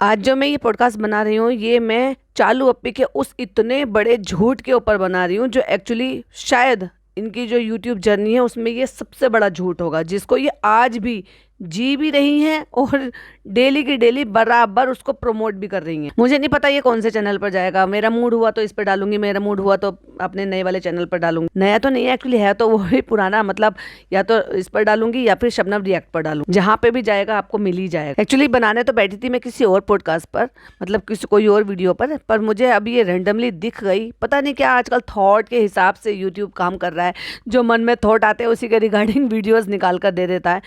आज जो मैं ये पॉडकास्ट बना रही हूँ ये मैं चालू अप्पी के उस इतने बड़े झूठ के ऊपर बना रही हूँ जो एक्चुअली शायद इनकी जो यूट्यूब जर्नी है उसमें ये सबसे बड़ा झूठ होगा, जिसको ये आज भी जी भी रही हैं और डेली की डेली बराबर उसको प्रमोट भी कर रही हैं। मुझे नहीं पता ये कौन से चैनल पर जाएगा। मेरा मूड हुआ तो इस पर डालूंगी, मेरा मूड हुआ तो अपने नए वाले चैनल पर डालूंगी। नया तो नहीं है एक्चुअली, है तो वो भी पुराना, मतलब या तो इस पर डालूंगी या फिर शबनम रिएक्ट पर डालूंगी। जहाँ पे भी जाएगा आपको मिल ही जाएगा। एक्चुअली बनाने तो बैठी थी मैं किसी और पॉडकास्ट पर, मतलब किसी कोई और वीडियो पर मुझे अभी ये रेंडमली दिख गई। पता नहीं क्या आजकल थॉट के हिसाब से यूट्यूब काम कर रहा है, जो मन में थॉट आते हैं उसी के रिगार्डिंग वीडियोस निकाल कर दे देता है।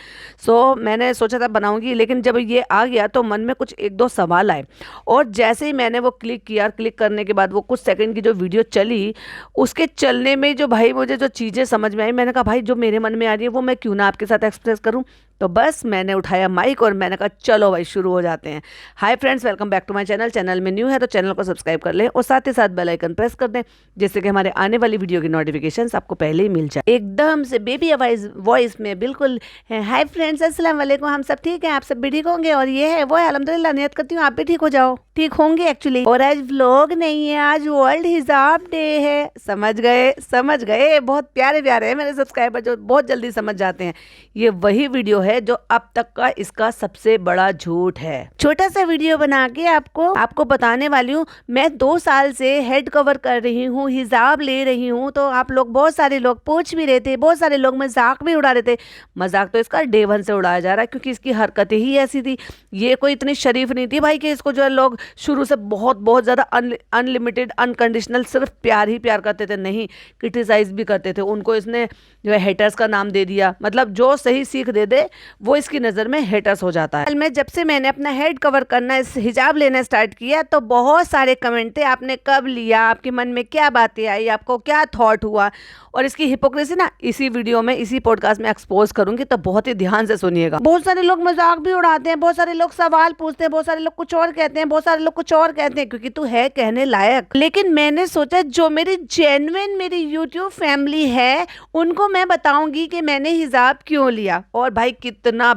सो मैंने सोचा था बनाऊंगी, लेकिन जब ये आ गया तो मन में कुछ एक दो सवाल आए और जैसे ही मैंने वो क्लिक किया, क्लिक करने के बाद वो कुछ सेकंड की जो वीडियो चली, उसके चलने में जो भाई मुझे जो चीज़ें समझ में आई, मैंने कहा भाई जो मेरे मन में आ रही है वो मैं क्यों ना आपके साथ एक्सप्रेस करूं। तो बस मैंने उठाया माइक और मैंने कहा चलो भाई शुरू हो जाते हैं। Hi friends, welcome back to my channel. Channel में न्यू है तो चैनल को सब्सक्राइब कर लें और साथ ही साथ बेल आइकन प्रेस कर दें, जिससे कि हमारे आने वाली वीडियो की नोटिफिकेशंस आपको पहले ही मिल जाए। एकदम से बेबी वॉइस में बिल्कुल। हाय फ्रेंड्स, अस्सलाम वालेकुम, हम सब ठीक हैं, आप सब भी ठीक होंगे और ये है वो है अल्हम्दुलिल्लाह। नियत करती हूँ आप भी ठीक हो जाओ, ठीक होंगे एक्चुअली। और आज व्लॉग नहीं है, आज वर्ल्ड हिजाब डे है। समझ गए। बहुत प्यारे प्यारे हैं मेरे सब्सक्राइबर जो बहुत जल्दी समझ जाते हैं। ये वही वीडियो है जो अब तक का इसका सबसे बड़ा झूठ है। छोटा सा वीडियो बना के आपको बताने वाली हूँ। मैं 2 साल से हेड कवर कर रही हूँ, हिजाब ले रही हूँ। तो आप लोग, बहुत सारे लोग पूछ भी रहे थे, बहुत सारे लोग मजाक भी उड़ा रहे थे। मजाक तो इसका डे 1 से उड़ाया जा रहा है, क्योंकि इसकी हरकतें ही ऐसी थी। ये कोई इतनी शरीफ नहीं थी भाई कि इसको जो है लोग शुरू से बहुत ज़्यादा अनलिमिटेड अनकंडीशनल सिर्फ प्यार ही प्यार करते थे, नहीं क्रिटिसाइज भी करते थे। उनको इसने जो है हेटर्स का नाम दे दिया। मतलब जो सही सीख दे दे वो इसकी नज़र में हेटर्स हो जाता है। मैं जब से मैंने अपना हेड कवर करना, इस हिजाब लेना स्टार्ट किया तो बहुत सारे कमेंट थे, आपने कब लिया, आपके मन में क्या बातें आई, आपको क्या थॉट हुआ। और इसकी हिपोक्रेसी ना इसी वीडियो में, इसी पॉडकास्ट में एक्सपोज करूंगी, तो बहुत ही ध्यान से सुनिएगा। बहुत सारे लोग मजाक भी उड़ाते हैं, बहुत सारे लोग सवाल पूछते हैं, बहुत सारे लोग कुछ और कहते हैं, बहुत सारे लोग कुछ और कहते हैं, क्योंकि तू है कहने लायक। लेकिन मैंने सोचा जो मेरी जेन्युइन मेरी यूट्यूब फैमिली है उनको मैं बताऊंगी कि मैंने हिजाब क्यों लिया। और भाई कितना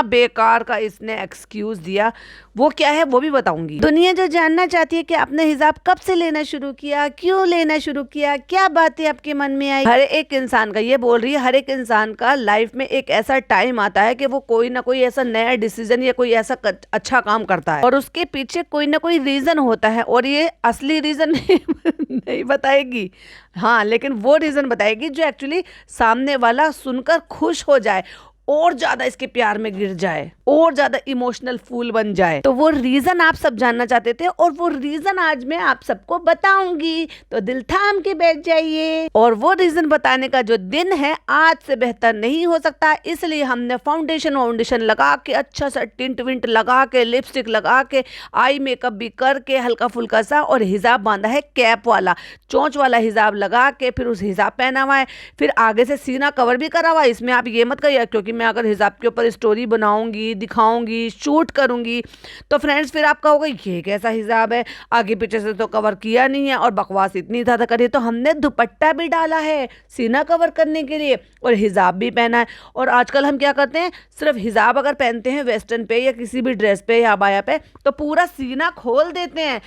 बेकार का इसने एक्सक्यूज दिया, वो क्या है वो भी बताऊंगी। दुनिया जो जानना चाहती है कि आपने हिजाब कब से लेना शुरू किया, क्यों लेना शुरू किया, क्या बातें आपके मन में आई। हर एक इंसान का, ये बोल रही है, हर एक इंसान का लाइफ में एक ऐसा टाइम आता है कि वो कोई ना कोई ऐसा नया डिसीजन या कोई ऐसा अच्छा काम करता है और उसके पीछे कोई ना कोई रीजन होता है। और ये असली रीजन नहीं बताएगी, हाँ, लेकिन वो रीजन बताएगी जो एक्चुअली सामने वाला सुनकर खुश हो जाए और ज्यादा इसके प्यार में गिर जाए और ज्यादा इमोशनल फूल बन जाए। तो वो रीजन आप सब जानना चाहते थे और वो रीजन आज मैं आप सबको बताऊंगी, तो दिल थाम के बैठ जाइए। और वो रीजन बताने का जो दिन है आज से बेहतर नहीं हो सकता, इसलिए हमने फाउंडेशन लगा के, अच्छा सा टिंट विंट लगा के, लिपस्टिक लगा के, आई मेकअप भी करके हल्का फुल्का सा, और हिजाब बांधा है कैप वाला, चोंच वाला हिजाब लगा के, फिर उस हिजाब पहना हुआ है, फिर आगे से सीना कवर भी करा हुआ है। इसमें आप ये मत कहिए, क्योंकि मैं अगर हिजाब के ऊपर स्टोरी बनाऊंगी, दिखाऊंगी, शूट करूंगी तो फ्रेंड्स फिर आप कहोगे ये कैसा हिजाब है, आगे पीछे से तो कवर किया नहीं है और बकवास इतनी ज़्यादा करी। तो हमने दुपट्टा भी डाला है सीना कवर करने के लिए और हिजाब भी पहना है। और आजकल हम क्या करते हैं, सिर्फ हिजाब अगर पहनते हैं वेस्टर्न पे या किसी भी ड्रेस पे या अबाया पे तो पूरा सीना खोल देते हैं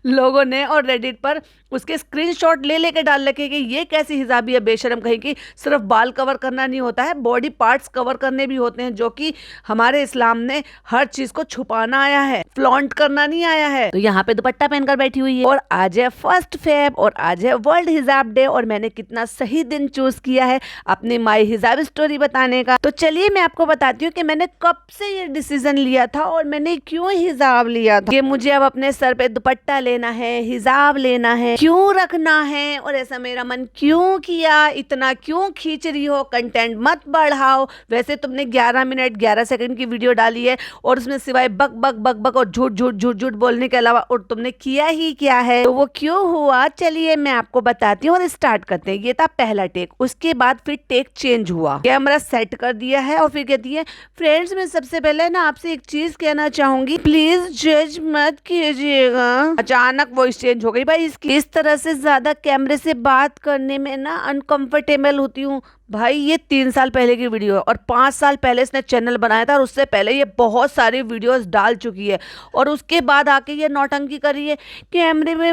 लोगों ने और रेडिट पर उसके स्क्रीनशॉट ले लेके डाल रखे कि ये कैसी हिजाबी है बेशरम कहीं की। सिर्फ बाल कवर करना नहीं होता है, बॉडी पार्ट्स कवर करने भी होते हैं, जो कि हमारे इस्लाम ने हर चीज को छुपाना आया है, फ्लॉन्ट करना नहीं आया है। तो यहाँ पे दुपट्टा पहनकर बैठी हुई है और आज है 1 फेब और आज है वर्ल्ड हिजाब डे। और मैंने कितना सही दिन चूज किया है अपनी माई हिजाब स्टोरी बताने का। तो चलिए मैं आपको बताती हूँ कि मैंने कब से ये डिसीजन लिया था और मैंने क्यों हिजाब लिया था कि मुझे अब अपने सर पे दुपट्टा लेना है, हिजाब लेना है, क्यों रखना है और ऐसा मेरा मन क्यों किया, इतना क्यों खींच रही हो, कंटेंट मत बढ़ाओ। वैसे तुमने 11 मिनट 11 सेकंड की वीडियो डाली है और उसमें सिवाय बक बक बक बक और झूठ बोलने के अलावा और तुमने किया ही क्या है, तो वो क्यों हुआ चलिए मैं आपको बताती हूँ और स्टार्ट करते हैं। ये था पहला टेक। उसके बाद फिर टेक चेंज हुआ, कैमरा सेट कर दिया है और फिर कहती है फ्रेंड्स मैं सबसे पहले ना आपसे एक चीज कहना चाहूंगी, प्लीज जज मत कीजिएगा। अचानक वॉइस चेंज हो गई भाई इसकी। इस तरह से ज्यादा कैमरे से बात करने में ना अनकंफर्टेबल होती हूँ, भाई ये 3 साल पहले की वीडियो है और 5 साल पहले इसने चैनल बनाया था और उससे पहले ये बहुत सारी वीडियोस डाल चुकी है और उसके बाद आके ये नौटंकी कर रही है, कैमरे में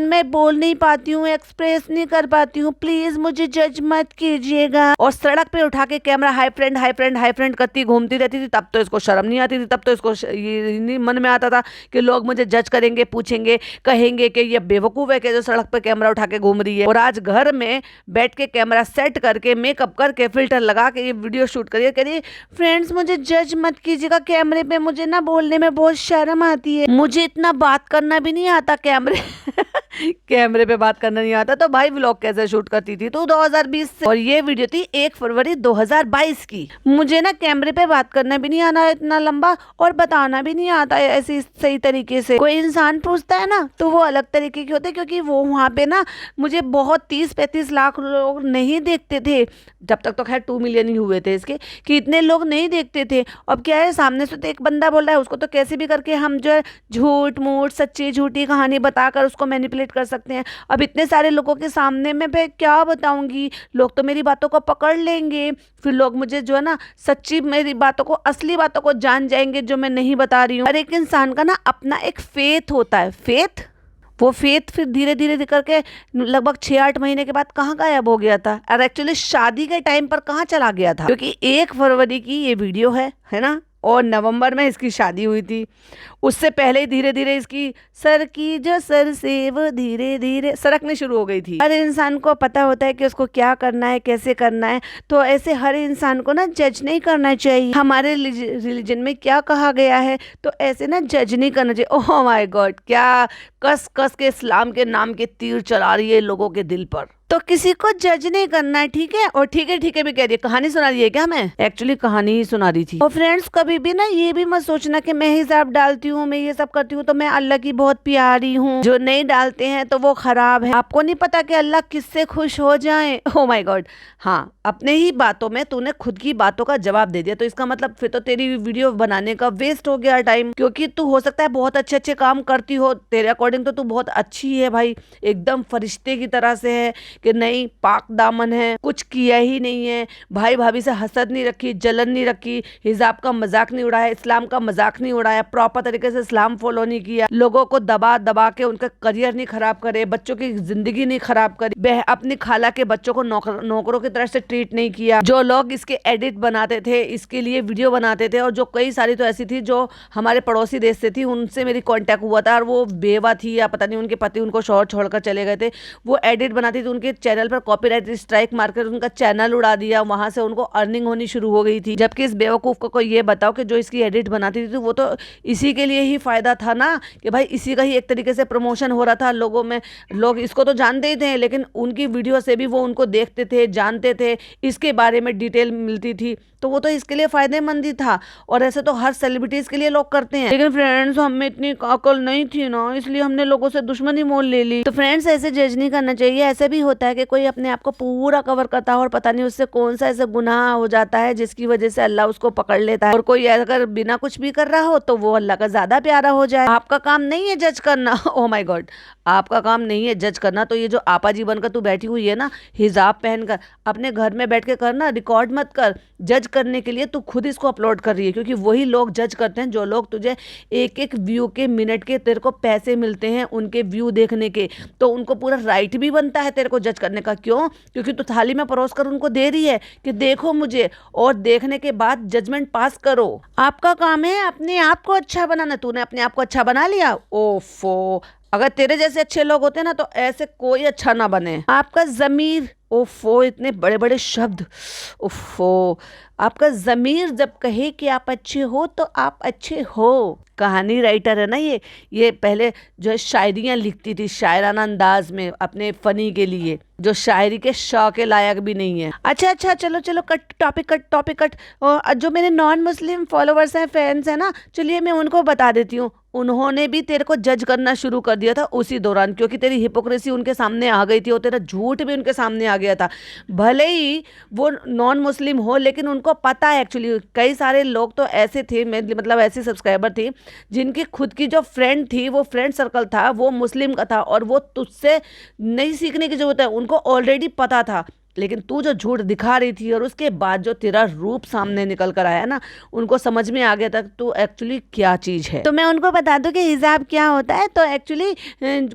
मैं बोल नहीं पाती हूँ, एक्सप्रेस नहीं कर पाती हूँ, प्लीज मुझे जज मत कीजिएगा। और सड़क पे उठा के camera high friend high friend high friend करती घूमती रहती थी। तब तो इसको शर्म नहीं आती थी, तब तो इसको ये नहीं मन में आता था कि लोग मुझे जज करेंगे, पूछेंगे, कहेंगे कि ये बेवकूफ़ है कि जो सड़क पे कैमरा उठा के घूम रही है। और आज घर में बैठ के कैमरा सेट करके मेकअप करके फिल्टर लगा के ये वीडियो शूट करिए, करिए फ्रेंड्स मुझे जज मत कीजिएगा, कैमरे पे मुझे ना बोलने में बहुत शर्म आती है, मुझे इतना बात करना भी नहीं आता कैमरे कैमरे पे बात करना नहीं आता तो भाई व्लॉग कैसे शूट करती थी तो 2020 से। और ये वीडियो थी 1 फरवरी 2022 की। मुझे ना कैमरे पे बात करना भी नहीं आना इतना लंबा और बताना भी नहीं आता है ऐसे सही तरीके से। कोई इंसान पूछता है ना तो वो अलग तरीके के होते, क्योंकि वो वहाँ पे ना मुझे बहुत 30-35 लाख लोग नहीं देखते थे जब तक, तो खैर 2 मिलियन ही हुए थे इसके, कि इतने लोग नहीं देखते थे। अब क्या है, सामने से तो एक बंदा बोल रहा है, उसको तो कैसे भी करके हम जो है झूठ मूठ सच्ची झूठी कहानी बताकर उसको मैनिपुलेट कर सकते हैं। अब इतने सारे लोगों के सामने मैं क्या बताऊंगी, लोग तो मेरी बातों को पकड़ लेंगे, फिर लोग मुझे जो है ना सच्ची मेरी बातों को, असली बातों को जान जाएंगे जो मैं नहीं बता रही हूँ। हर एक इंसान का ना अपना एक फेथ होता है, फेथ, वो फेथ फिर धीरे धीरे करके लगभग 6-8 महीने के बाद कहाँ गायब हो गया था और एक्चुअली शादी के टाइम पर कहाँ चला गया था, क्योंकि 1 फरवरी की ये वीडियो है ना, और नवंबर में इसकी शादी हुई थी। उससे पहले ही धीरे धीरे इसकी सर की जो सर से वो धीरे धीरे सरकने शुरू हो गई थी। हर इंसान को पता होता है कि उसको क्या करना है, कैसे करना है, तो ऐसे हर इंसान को ना जज नहीं करना चाहिए। हमारे रिलीजन में क्या कहा गया है, तो ऐसे ना जज नहीं करना चाहिए। ओह माय गॉड, क्या कस कस के इस्लाम के नाम के तीर चला रही है लोगों के दिल पर। तो किसी को जज नहीं करना है, ठीक है। और ठीक है भी कह रही है, कहानी सुना रही है क्या, मैं एक्चुअली कहानी ही सुना रही थी। और फ्रेंड्स कभी भी ना ये भी मत सोचना कि मैं हिसाब डालती हूँ, मैं ये सब करती हूँ तो मैं अल्लाह की बहुत प्यारी हूँ, जो नहीं डालते हैं तो वो खराब है। आपको नहीं पता कि अल्लाह किससे खुश हो जाए। ओह माय गॉड, हाँ, अपने ही बातों में तूने खुद की बातों का जवाब दे दिया, तो इसका मतलब फिर तो तेरी वीडियो बनाने का वेस्ट हो गया टाइम, क्योंकि तू हो सकता है बहुत अच्छे अच्छे काम करती हो, तेरे अकॉर्डिंग तो तू बहुत अच्छी है भाई, एकदम फरिश्ते की तरह से है कि नहीं पाक दामन है, कुछ किया ही नहीं है, भाई भाभी से हसद नहीं रखी, जलन नहीं रखी, हिजाब का मजाक नहीं उड़ाया, इस्लाम का मजाक नहीं उड़ाया, प्रॉपर तरीके से इस्लाम फॉलो नहीं किया, लोगों को दबा दबा के उनका करियर नहीं खराब करे, बच्चों की जिंदगी नहीं खराब करी, अपनी खाला के बच्चों को नौकरों की तरह से ट्रीट नहीं किया। जो लोग इसके एडिट बनाते थे, इसके लिए वीडियो बनाते थे, और जो कई सारी तो ऐसी थी जो हमारे पड़ोसी देश से थी, उनसे मेरी कांटेक्ट हुआ था और वो बेवा थी या पता नहीं उनके पति उनको शौहर छोड़कर चले गए थे, वो एडिट बनाती थी, उनके चैनल पर कॉपीराइट स्ट्राइक मारकर उनका चैनल उड़ा दिया, वहां से उनको अर्निंग होनी शुरू हो गई थी। जबकि इस बेवकूफ को ये बताओ कि जो इसकी एडिट बनाती थी वो तो इसी के लिए ही फायदा था ना, कि भाई इसी का ही एक तरीके से प्रमोशन हो रहा था लोगों में, लोग इसको तो जानते ही थे लेकिन उनकी वीडियो से भी वो उनको देखते थे, जानते थे, इसके बारे में डिटेल मिलती थी, तो वो तो इसके लिए फायदेमंद ही था। और ऐसे तो हर सेलिब्रिटीज के लिए लोग करते हैं, लेकिन फ्रेंड्स हमें इतनी अकल नहीं थी ना, इसलिए हमने लोगों से दुश्मनी मोल ले ली। तो फ्रेंड्स ऐसे जज नहीं करना चाहिए। ऐसे भी होता है कि कोई अपने आप को पूरा कवर करता है और पता नहीं उससे कौन सा ऐसा गुनाह हो जाता है जिसकी वजह से अल्लाह उसको पकड़ लेता है, और कोई अगर बिना कुछ भी कर रहा हो तो वो अल्लाह का ज्यादा प्यारा हो जाए। आपका काम नहीं है जज करना। ओह माय गॉड, आपका काम नहीं है जज करना। तो ये जो आपा जी बनकर तू बैठी हुई है ना, हिजाब पहनकर, अपने घर में बैठ के करना, रिकॉर्ड मत कर। जज करने के लिए तू खुद इसको अपलोड कर रही है, क्योंकि वही लोग जज करते हैं जो लोग तुझे एक एक व्यू के मिनट के तेरे को पैसे मिलते हैं उनके व्यू देखने के, तो उनको पूरा राइट भी बनता है तेरे को जज करने का। क्यों? क्योंकि तू थाली में परोस कर उनको दे रही है कि देखो मुझे, और देखने के बाद जजमेंट पास करो। आपका काम है अपने आप को अच्छा बनाना। तूने अपने आप को अच्छा बना लिया, ओफो, अगर तेरे जैसे अच्छे लोग होते ना तो ऐसे कोई अच्छा ना बने। आपका ज़मीर, ओफो, इतने बड़े बड़े शब्द, ओफो, आपका ज़मीर जब कहे कि आप अच्छे हो तो आप अच्छे हो। कहानी राइटर है ना ये पहले जो है शायरियाँ लिखती थी शायराना अंदाज में अपने फनी के लिए, जो शायरी के शौक के लायक भी नहीं है। अच्छा चलो कट टॉपिक कट। और जो मेरे नॉन मुस्लिम फॉलोवर्स हैं, फैंस हैं ना, चलिए मैं उनको बता देती हूँ, उन्होंने भी तेरे को जज करना शुरू कर दिया था उसी दौरान, क्योंकि तेरी हिपोक्रेसी उनके सामने आ गई थी और तेरा झूठ भी उनके सामने आ गया था। भले ही वो नॉन मुस्लिम हो, लेकिन उनको पता है एक्चुअली, कई सारे लोग तो ऐसे थे, मतलब ऐसे सब्सक्राइबर थे जिनकी खुद की जो फ्रेंड थी, वो फ्रेंड सर्कल था वो मुस्लिम का था, और वो तुझसे नहीं सीखने की जरूरत है, उनको ऑलरेडी पता था लेकिन तू जो झूठ दिखा रही थी और उसके बाद जो तेरा रूप सामने निकल कर आया ना, उनको समझ में आ गया था तू एक्चुअली क्या चीज है। तो मैं उनको बता दूं कि हिजाब क्या होता है। तो एक्चुअली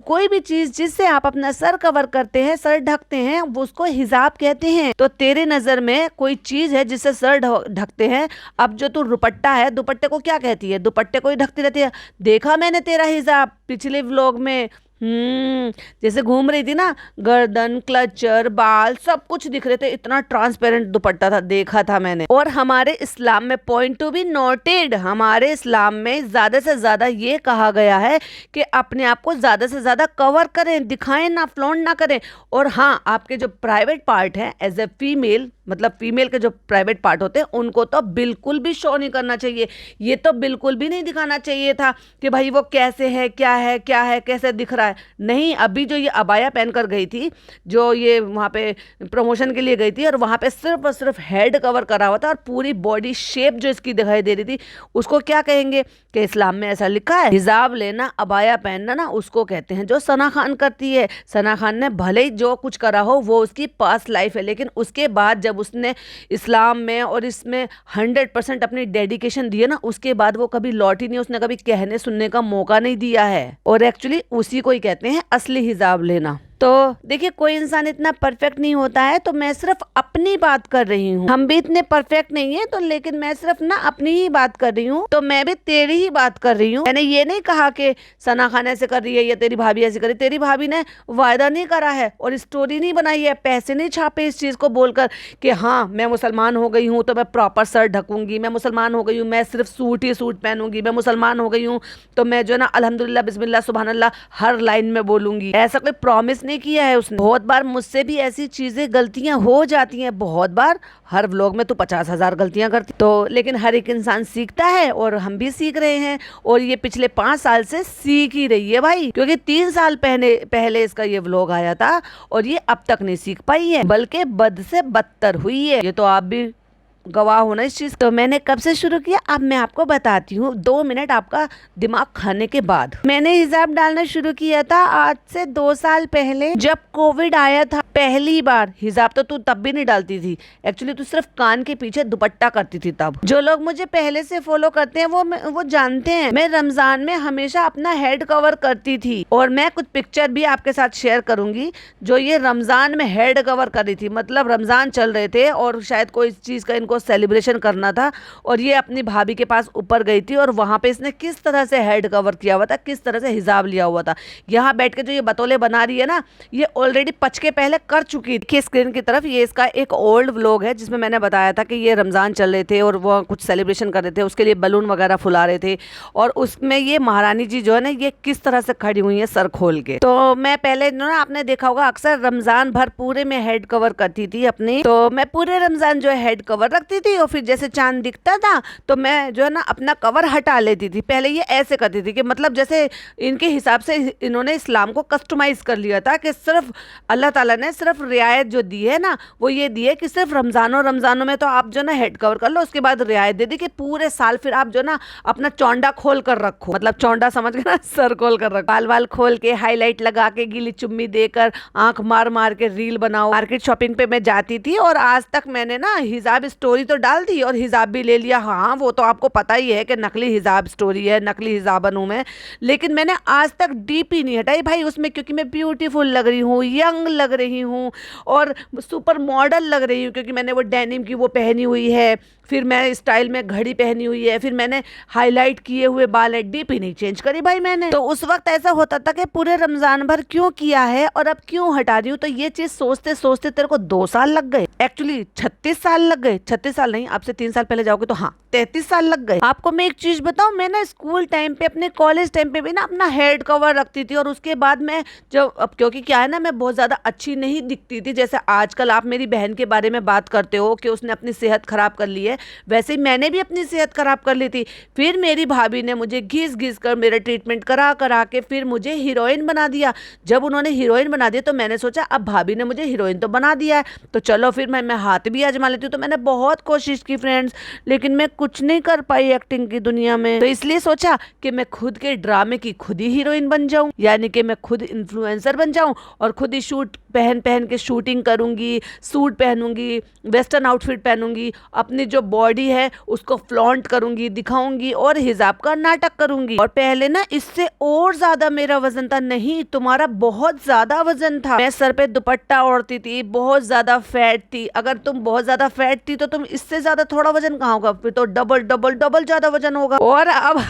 कोई भी चीज जिससे आप अपना सर कवर करते हैं, सर ढकते हैं, वो उसको हिजाब कहते हैं। तो तेरे नजर में कोई चीज है जिससे सर ढकते हैं। अब जो तू दुपट्टा है, दुपट्टे को क्या कहती है? दुपट्टे को ही ढकती रहती है। देखा मैंने तेरा हिजाब पिछले व्लॉग में। जैसे घूम रही थी ना, गर्दन, क्लचर, बाल सब कुछ दिख रहे थे, इतना ट्रांसपेरेंट दुपट्टा था, देखा था मैंने। और हमारे इस्लाम में, पॉइंट टू बी नोटेड, हमारे इस्लाम में ज्यादा से ज्यादा ये कहा गया है कि अपने आप को ज्यादा से ज्यादा कवर करें, दिखाएं ना, फ्लॉन्ट ना करें। और हाँ, आपके जो प्राइवेट पार्ट है एज ए फीमेल, मतलब फीमेल के जो प्राइवेट पार्ट होते हैं उनको तो बिल्कुल भी शो नहीं करना चाहिए। ये तो बिल्कुल भी नहीं दिखाना चाहिए था कि भाई वो कैसे है, क्या है, क्या है, कैसे दिख रहा है। नहीं, अभी जो ये अबाया पहनकर गई थी, जो ये वहाँ पे प्रमोशन के लिए गई थी, और वहाँ पे सिर्फ और सिर्फ हेड कवर करा हुआ था और पूरी बॉडी शेप जो इसकी दिखाई दे रही थी, उसको क्या कहेंगे? कि इस्लाम में ऐसा लिखा है। हिजाब लेना, अबाया पहनना ना, उसको कहते हैं जो सना खान करती है। सना खान ने भले ही जो कुछ करा हो वो उसकी पास्ट लाइफ है, लेकिन उसके बाद जब उसने इस्लाम में और इसमें 100% अपनी डेडिकेशन दी है ना, उसके बाद वो कभी लौटी नहीं, उसने कभी कहने सुनने का मौका नहीं दिया है। और एक्चुअली उसी को ही कहते हैं असली हिजाब लेना। तो देखिए, कोई इंसान इतना परफेक्ट नहीं होता है, तो मैं सिर्फ अपनी बात कर रही हूँ। हम भी इतने परफेक्ट नहीं है, तो लेकिन मैं सिर्फ ना अपनी ही बात कर रही हूँ। तो मैं भी तेरी ही बात कर रही हूँ। मैंने ये नहीं कहा कि सना खान ऐसे कर रही है या तेरी भाभी ऐसे कर रही है। तेरी भाभी ने वायदा नहीं करा है और स्टोरी नहीं बनाई है, पैसे नहीं छापे इस चीज को बोलकर कि हाँ मैं मुसलमान हो गई हूँ तो मैं प्रॉपर सर ढकूंगी, मैं मुसलमान हो गई हूँ, मैं सिर्फ सूट ही सूट पहनूंगी, मैं मुसलमान हो गई हूँ तो मैं जो है ना अल्हम्दुलिल्लाह, बिस्मिल्लाह, सुभान अल्लाह हर लाइन में बोलूंगी। ऐसा कोई प्रॉमिस नहीं किया है उसने। बहुत बार मुझसे भी ऐसी चीजें, गलतियां हो जाती हैं बहुत बार। हर व्लॉग में तो 50,000 गलतियां करती तो, लेकिन हर एक इंसान सीखता है और हम भी सीख रहे हैं। और ये पिछले 5 साल से सीख ही रही है भाई, क्योंकि 3 साल पहले इसका ये व्लॉग आया था और ये अब तक नहीं सीख पाई है, बल्कि बद से बदतर हुई है। ये तो आप भी गवाह होना इस चीज। तो मैंने कब से शुरू किया, अब मैं आपको बताती हूँ। 2 मिनट आपका दिमाग खाने के बाद मैंने हिजाब डालना शुरू किया था आज से 2 साल पहले, जब कोविड आया था पहली बार। हिजाब तो तू तब भी नहीं डालती थी, एक्चुअली तू सिर्फ कान के पीछे दुपट्टा करती थी तब। जो लोग मुझे पहले से फॉलो करते हैं वो जानते हैं, मैं रमजान में हमेशा अपना हेड कवर करती थी। और मैं कुछ पिक्चर भी आपके साथ शेयर करूंगी जो ये रमजान में हेड कवर कर रही थी। मतलब रमजान चल रहे थे और शायद कोई चीज का को सेलिब्रेशन करना था और ये अपनी भाभी के पास ऊपर गई थी और वहां पे इसने किस तरह से हेड कवर किया हुआ था, किस तरह से हिजाब लिया हुआ था। यहाँ बैठ के जो ये बतौले बना रही है ना, ये ऑलरेडी 5 के पहले कर चुकी थी। स्क्रीन की तरफ ये इसका एक ओल्ड व्लॉग है जिसमें मैंने बताया था कि ये रमजान चल रहे थे और वो कुछ सेलिब्रेशन कर रहे थे, उसके लिए बलून वगैरह फुला रहे थे। और उसमें ये महारानी जी जो है ना, ये किस तरह से खड़ी हुई है सर खोल के। तो मैं पहले ना, आपने देखा होगा अक्सर रमजान भर पूरे में हेड कवर करती थी अपनी। तो मैं पूरे रमजान जो है हेड कवर रखती थी और फिर जैसे चांद दिखता था तो मैं जो है ना अपना कवर हटा लेती थी। पहले ये ऐसे करती थी कि मतलब जैसे इनके हिसाब से इन्होंने इस्लाम को कस्टमाइज कर लिया था कि सिर्फ अल्लाह ताला ने सिर्फ रियायत जो दी है ना, वो ये दी है कि सिर्फ रमजानों में तो आप जो ना हेड कवर कर लो, उसके बाद रियायत दे दी कि पूरे साल फिर आप जो ना अपना चौंडा खोल कर रखो। मतलब चौंडा समझ गए ना, सर खोल कर रखो, बाल वाल खोल के, हाईलाइट लगा के, गीली चुम्मी देकर, आंख मार मार के रील बनाओ। मार्केट शॉपिंग पे मैं जाती थी और आज तक मैंने ना हिजाब स्टोरी तो डाल दी और हिजाब भी ले लिया। हाँ, वो तो आपको पता ही है कि नकली हिजाब स्टोरी है, नकली हिजाबन हूँ मैं, लेकिन मैंने आज तक डीपी नहीं हटाई भाई उसमें, क्योंकि मैं ब्यूटीफुल लग रही हूँ, यंग लग रही हूँ और सुपर मॉडल लग रही हूँ, क्योंकि मैंने वो डेनिम की वो पहनी हुई है, फिर मैं स्टाइल में घड़ी पहनी हुई है, फिर मैंने हाईलाइट किए हुए बाल है, डीपी नहीं चेंज करी भाई मैंने। तो उस वक्त ऐसा होता था कि पूरे रमजान भर क्यों किया है और अब क्यों हटा रही हूँ। तो ये चीज सोचते सोचते तेरे को 2 साल लग गए, एक्चुअली 36 साल लग गए। 36 साल नहीं, आपसे 3 साल पहले जाओगे तो हाँ 33 साल लग गए। आपको मैं एक चीज बताऊं, मैं ना स्कूल टाइम पे, अपने कॉलेज टाइम पे भी ना अपना हेड कवर रखती थी और उसके बाद मैं जब, अब क्योंकि क्या है ना, मैं बहुत ज्यादा अच्छी नहीं दिखती थी। जैसे आजकल आप मेरी बहन के बारे में बात करते हो कि उसने अपनी सेहत खराब कर ली है, वैसे ही मैंने भी अपनी सेहत खराब कर ली थी। फिर मेरी भाभी ने मुझे घिस घिस कर मेरा ट्रीटमेंट करा करा के फिर मुझे हीरोइन बना दिया। जब उन्होंने हीरोइन बना दिया तो मैंने सोचा अब भाभी ने मुझे हीरोइन तो बना दिया है तो चलो फिर मैं हाथ भी आजमा लेती हूँ। तो मैंने बहुत कोशिश की फ्रेंड्स, लेकिन मैं कुछ नहीं कर पाई एक्टिंग की दुनिया में। तो इसलिए सोचा कि मैं खुद के ड्रामे की खुद ही हीरोइन बन जाऊं, यानी कि मैं खुद इन्फ्लुएंसर बन जाऊं और खुद ही शूट पहन पहन के शूटिंग करूंगी, सूट पहनूंगी, वेस्टर्न आउटफिट पहनूंगी, अपनी जो बॉडी है उसको फ्लॉन्ट करूंगी, दिखाऊंगी और हिजाब का नाटक करूंगी। और पहले ना इससे और ज्यादा मेरा वजन था। नहीं, तुम्हारा बहुत ज्यादा वजन था। मैं सर पे दुपट्टा ओढ़ती थी, बहुत ज्यादा फैट थी। अगर तुम बहुत ज्यादा फैट थी तो तुम इससे ज्यादा थोड़ा वजन कहाँ होगा, फिर तो डबल डबल डबल ज्यादा वजन होगा। और अब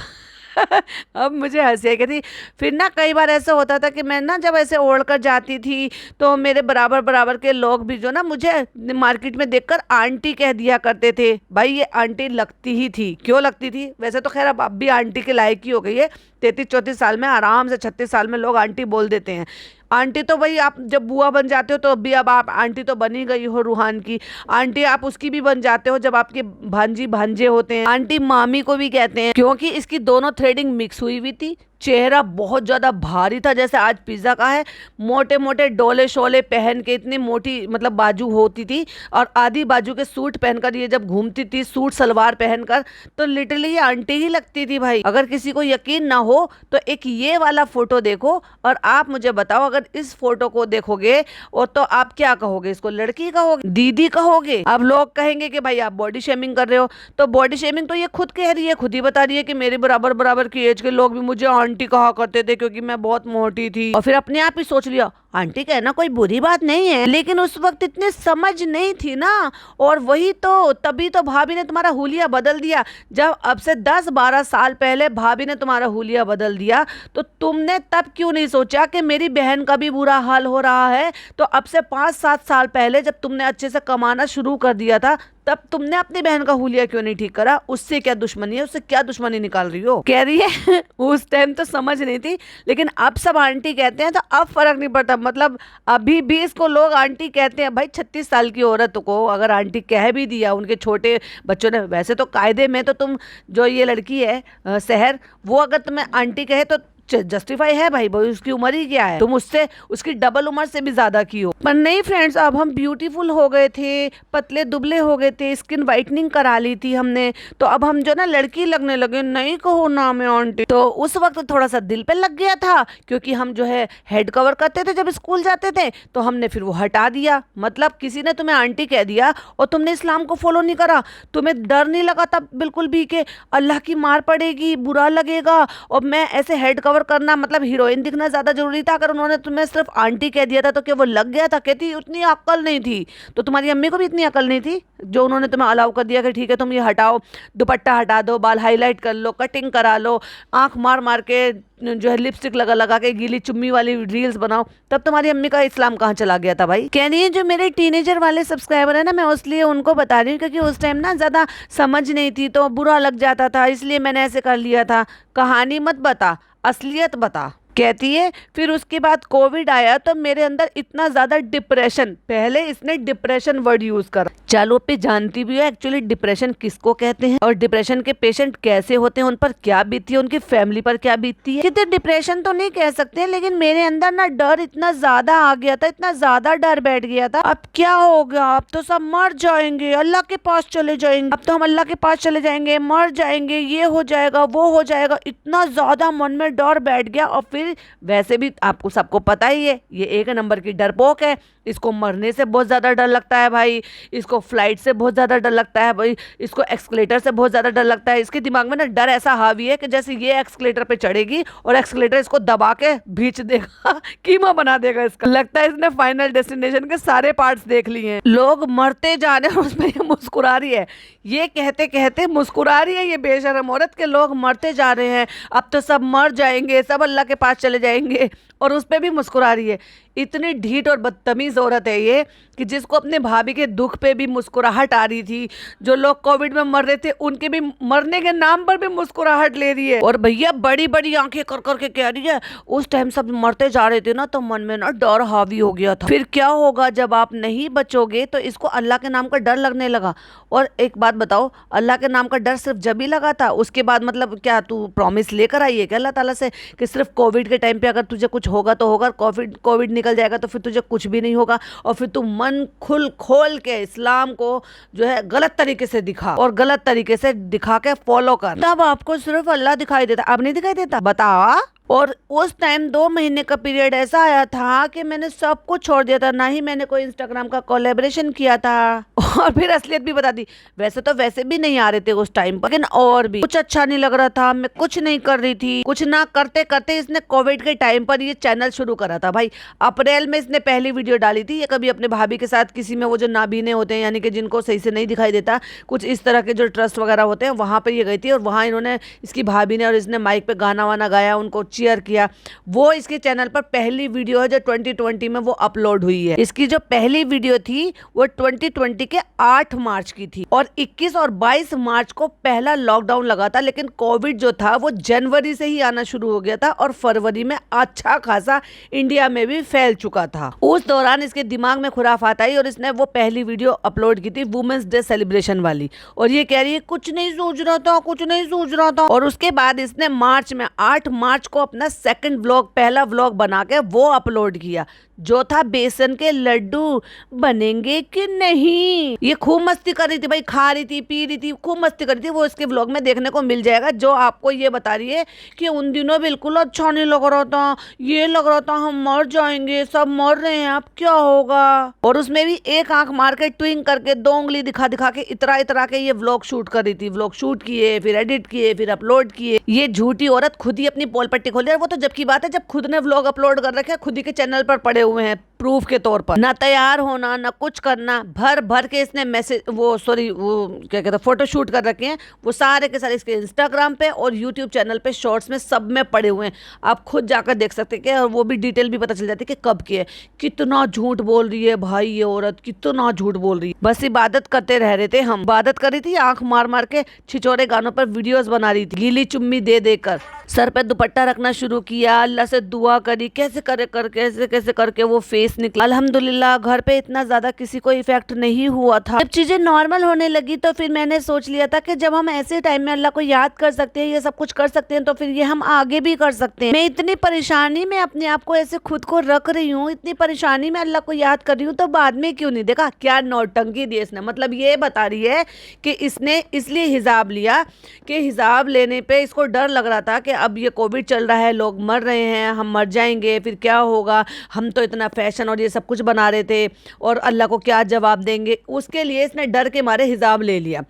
अब मुझे हंसी आई थी। फिर ना कई बार ऐसा होता था कि मैं ना जब ऐसे ओढ़ कर जाती थी तो मेरे बराबर बराबर के लोग भी जो ना मुझे मार्केट में देखकर आंटी कह दिया करते थे। भाई ये आंटी लगती ही थी। क्यों लगती थी? वैसे तो खैर अब भी आंटी के लायक ही हो गई है। 33-34 साल में आराम से, 36 साल में लोग आंटी बोल देते हैं। आंटी तो भाई आप जब बुआ बन जाते हो तो अभी अब आप आंटी तो बनी गई हो रूहान की। आंटी आप उसकी भी बन जाते हो जब आपके भांजी भांजे होते हैं। आंटी मामी को भी कहते हैं क्योंकि इसकी दोनों थ्रेडिंग मिक्स हुई हुई थी। चेहरा बहुत ज्यादा भारी था, जैसे आज पिज्जा का है। मोटे मोटे डोले शोले पहन के, इतनी मोटी मतलब बाजू होती थी और आधी बाजू के सूट पहनकर ये जब घूमती थी, सूट सलवार पहनकर, तो लिटरली ये आंटी ही लगती थी भाई। अगर किसी को यकीन ना हो तो एक ये वाला फोटो देखो और आप मुझे बताओ, अगर इस फोटो को देखोगे और तो आप क्या कहोगे? इसको लड़की कहोगे, दीदी कहोगे? अब लोग कहेंगे कि भाई आप बॉडी शेमिंग कर रहे हो। तो बॉडी शेमिंग तो ये खुद कह रही है, खुद ही बता रही है कि मेरे बराबर बराबर की एज के लोग भी मुझे आंटी कहा करते थे क्योंकि मैं बहुत मोटी थी। और फिर अपने आप ही सोच लिया आंटी कहना कोई बुरी बात नहीं है, लेकिन उस वक्त इतनी समझ नहीं थी ना। और वही तो, तभी तो भाभी ने तुम्हारा हुलिया बदल दिया। जब अब से 10-12 साल पहले भाभी ने तुम्हारा हुलिया बदल दिया तो तुमने तब क्यों नहीं सोचा कि मेरी बहन का भी बुरा हाल हो रहा है? तो अब से 5-7 साल पहले जब तुमने अच्छे से कमाना शुरू कर दिया था तब तुमने अपनी बहन का हुलिया क्यों नहीं ठीक करा? उससे क्या दुश्मनी है? उससे क्या दुश्मनी निकाल रही हो? कह रही है उस टाइम तो समझ नहीं थी, लेकिन अब सब आंटी कहते हैं तो अब फर्क नहीं पड़ता। मतलब अभी भी इसको लोग आंटी कहते हैं। भाई 36 साल की औरत को अगर आंटी कह भी दिया उनके छोटे बच्चों ने, वैसे तो कायदे में तो तुम जो ये लड़की है सहर, वो अगर तुम्हें आंटी कहे तो जस्टिफाई है भाई, उसकी उम्र ही क्या है? तुम उससे उसकी डबल उम्र से भी ज्यादा की हो। पर नहीं फ्रेंड्स, अब हम ब्यूटीफुल हो गए थे, पतले दुबले हो गए थे, स्किन वाइटनिंग करा ली थी हमने, तो अब हम जो ना लड़की लगने लगे। नहीं कहो ना मैं आंटी। तो उस वक्त थोड़ा सा दिल पे लग गया था क्योंकि हम जो है हेड कवर करते थे जब स्कूल जाते थे, तो हमने फिर वो हटा दिया। मतलब किसी ने तुम्हें आंटी कह दिया और तुमने इस्लाम को फॉलो नहीं करा, तुम्हें डर नहीं लगा तब बिल्कुल भी कि अल्लाह की मार पड़ेगी, बुरा लगेगा। और मैं ऐसे हेड कवर करना मतलब हीरोइन दिखना ज्यादा जरूरी था? अगर उन्होंने तुम्हें सिर्फ आंटी कह दिया था तो क्या वो लग गया था? कहती उतनी अक्ल नहीं थी। तो तुम्हारी अम्मी को भी इतनी अक्ल नहीं थी जो उन्होंने तुम्हें अलाउ कर दिया कि ठीक है तुम ये हटाओ, दुपट्टा हटा दो, बाल हाईलाइट कर लो, कटिंग करा लो, आंख मार मार के जो है लिपस्टिक लगा लगा के गीली चुम्मी वाली रील्स बनाओ। तब तुम्हारी अम्मी का इस्लाम कहाँ चला गया था भाई? कह रही है जो मेरे टीनेजर वाले सब्सक्राइबर है ना, मैं इसलिए उनको बता रही हूँ क्योंकि उस टाइम ना ज्यादा समझ नहीं थी तो बुरा लग जाता था, इसलिए मैंने ऐसे कर लिया था। कहानी मत बता, असलियत बता। कहती है फिर उसके बाद कोविड आया तो मेरे अंदर इतना ज्यादा डिप्रेशन, पहले इसने डिप्रेशन वर्ड यूज करा। चलो पे जानती भी हो एक्चुअली डिप्रेशन किसको कहते हैं और डिप्रेशन के पेशेंट कैसे होते हैं, उन पर क्या बीतती है, उनकी फैमिली पर क्या बीतती है। कितने डिप्रेशन तो नहीं कह सकते, लेकिन मेरे अंदर ना डर इतना ज्यादा आ गया था, इतना ज्यादा डर बैठ गया था। अब क्या होगा? अब तो सब मर जाएंगे, अल्लाह के पास चले जाएंगे, अब तो हम अल्लाह के पास चले जाएंगे, मर जाएंगे, ये हो जाएगा वो हो जाएगा। इतना ज्यादा मन में डर बैठ गया। और फिर वैसे भी आपको सबको पता ही है ये एक नंबर की डरपोक है। इसको मरने से बहुत ज़्यादा डर लगता है भाई, इसको फ्लाइट से बहुत ज़्यादा डर लगता है भाई, इसको एक्सकलेटर से बहुत ज़्यादा डर लगता है। इसके दिमाग में ना डर ऐसा हावी है कि जैसे ये एक्सकलेटर पे चढ़ेगी और एक्सकलेटर इसको दबा के भींच देगा, कीमा बना देगा इसका। लगता है इसने फाइनल डेस्टिनेशन के सारे पार्ट्स देख लिए हैं। लोग मरते जा रहे हैं उसमें ये मुस्कुरा रही है, ये कहते कहते मुस्कुरा रही है ये बेशरम औरत के लोग मरते जा रहे हैं, अब तो सब मर जाएंगे, सब अल्लाह के पास चले जाएंगे, और उस पर भी मुस्कुरा रही है। इतनी ढीठ और बदतमीज औरत है ये कि जिसको अपने भाभी के दुख पे भी मुस्कुराहट आ रही थी, जो लोग कोविड में मर रहे थे उनके भी मरने के नाम पर भी मुस्कुराहट ले रही है। और भैया बड़ी बड़ी आंखें कर करके कह रही है उस टाइम सब मरते जा रहे थे ना तो मन में ना डर हावी हो गया था। फिर क्या होगा जब आप नहीं बचोगे? तो इसको अल्लाह के नाम का डर लगने लगा। और एक बात बताओ, अल्लाह के नाम का डर सिर्फ जब ही लगा था? उसके बाद मतलब क्या तू प्रॉमिस लेकर आई है क्या अल्लाह ताला से कि सिर्फ कोविड के टाइम पे अगर तुझे कुछ होगा तो होगा, कोविड निकल जाएगा तो फिर तुझे कुछ भी नहीं होगा, और फिर तू मन खुल खोल के इस्लाम को जो है गलत तरीके से दिखा और गलत तरीके से दिखा के फॉलो कर, तब आपको सिर्फ अल्लाह दिखाई देता। अब नहीं दिखाई देता? बताओ। और उस टाइम 2 महीने का पीरियड ऐसा आया था कि मैंने सब कुछ छोड़ दिया था, ना ही मैंने कोई इंस्टाग्राम का कोलैबोरेशन किया था। और फिर असलियत भी बता दी, वैसे तो वैसे भी नहीं आ रहे थे उस टाइम पर, लेकिन और भी कुछ अच्छा नहीं लग रहा था, मैं कुछ नहीं कर रही थी। कुछ ना करते करते इसने कोविड के टाइम पर ये चैनल शुरू करा था भाई। अप्रैल में इसने पहली वीडियो डाली थी, ये कभी अपने भाभी के साथ किसी में, वो जो नाबीने होते हैं यानी कि जिनको सही से नहीं दिखाई देता, कुछ इस तरह के जो ट्रस्ट वगैरह होते हैं, वहां पर ये गई थी और वहां इन्होंने, इसकी भाभी ने और इसने माइक पे गाना वाना गाया, उनको चीयर किया। वो इसके चैनल पर पहली वीडियो है जो 2020 में वो अपलोड हुई है। इसकी जो पहली वीडियो थी वो 2020 के 8 मार्च की थी और 21 और 22 मार्च को पहला लॉकडाउन लगा था, लेकिन कोविड जो था वो जनवरी से ही आना शुरू हो गया था और फरवरी में अच्छा खासा इंडिया में भी फैल चुका था। उस दौरान इसके दिमाग में खुराफात आई और इसने वो पहली वीडियो अपलोड की थी वुमेन्स डे सेलिब्रेशन वाली, और ये कह रही है कुछ नहीं सोच रहा था, कुछ नहीं सोच रहा था। और उसके बाद इसने मार्च में 8 मार्च को अपना सेकंड व्लॉग, पहला व्लॉग बना के वो अपलोड किया, जो था बेसन के लड्डू बनेंगे कि नहीं। ये खूब मस्ती कर रही थी भाई, खा रही थी, पी रही थी, खूब मस्ती कर रही थी। वो इसके व्लॉग में देखने को मिल जाएगा, जो आपको ये बता रही है कि उन दिनों बिल्कुल अच्छा नहीं लग रहा था, ये लग रहा था हम मर जाएंगे, सब मर रहे हैं, अब क्या होगा। और उसमें भी एक आंख मार के ट्विंग करके 2 उंगली दिखा दिखा के इतरा इतरा के ये व्लॉग शूट कर रही थी। व्लॉग शूट किए, फिर एडिट किए, फिर अपलोड किए। ये झूठी औरत खुद ही अपनी पोल पट्टी खोली। वो तो जब की बात है जब खुद ने व्लॉग अपलोड कर रखे, खुद ही के चैनल पर पड़े हुए हैं प्रूफ के तौर पर। ना तैयार होना, ना कुछ करना, भर भर के इसने मैसेज वो क्या कहते हैं फोटो शूट कर रखे हैं, वो सारे के सारे इसके इंस्टाग्राम पे और यूट्यूब चैनल पे शॉर्ट्स में सब में पड़े हुए हैं। आप खुद जाकर देख सकते हैं और वो भी डिटेल भी पता चल जाती है कि कब की है। कितना झूठ बोल रही है भाई ये औरत, कितना झूठ बोल रही है। बस इबादत करते रह रहे थे हम, इबादत कर रही थी, आंख मार मार के छिछोरे गानों पर वीडियोस बना रही थी, गीली चुम्मी दे देकर सर पे दुपट्टा रखना शुरू किया, अल्लाह से दुआ करी, कैसे कैसे करके वो फेस निकला। अल्हम्दुलिल्लाह घर पे इतना ज्यादा किसी को इफेक्ट नहीं हुआ था। जब चीजें नॉर्मल होने लगी तो फिर मैंने सोच लिया था कि जब हम ऐसे टाइम में अल्लाह को याद कर सकते हैं, ये सब कुछ कर सकते हैं, तो फिर ये हम आगे भी कर सकते हैं। मैं इतनी परेशानी में अपने आप को ऐसे खुद को रख रही हूँ, इतनी परेशानी में अल्लाह को याद कर रही हूँ, तो बाद में क्यों नहीं देखा। क्या नौटंकी दी इसने, मतलब ये बता रही है कि इसने इसलिए हिजाब लिया कि हिजाब लेने पे इसको डर लग रहा था कि अब ये कोविड चल रहा है, लोग मर रहे हैं, हम मर जाएंगे, फिर क्या होगा, हम तो इतना फैशन और ये सब कुछ बना रहे थे और अल्लाह को क्या जवाब देंगे। उसके लिए इसने डर के मारे हिजाब ले लिया,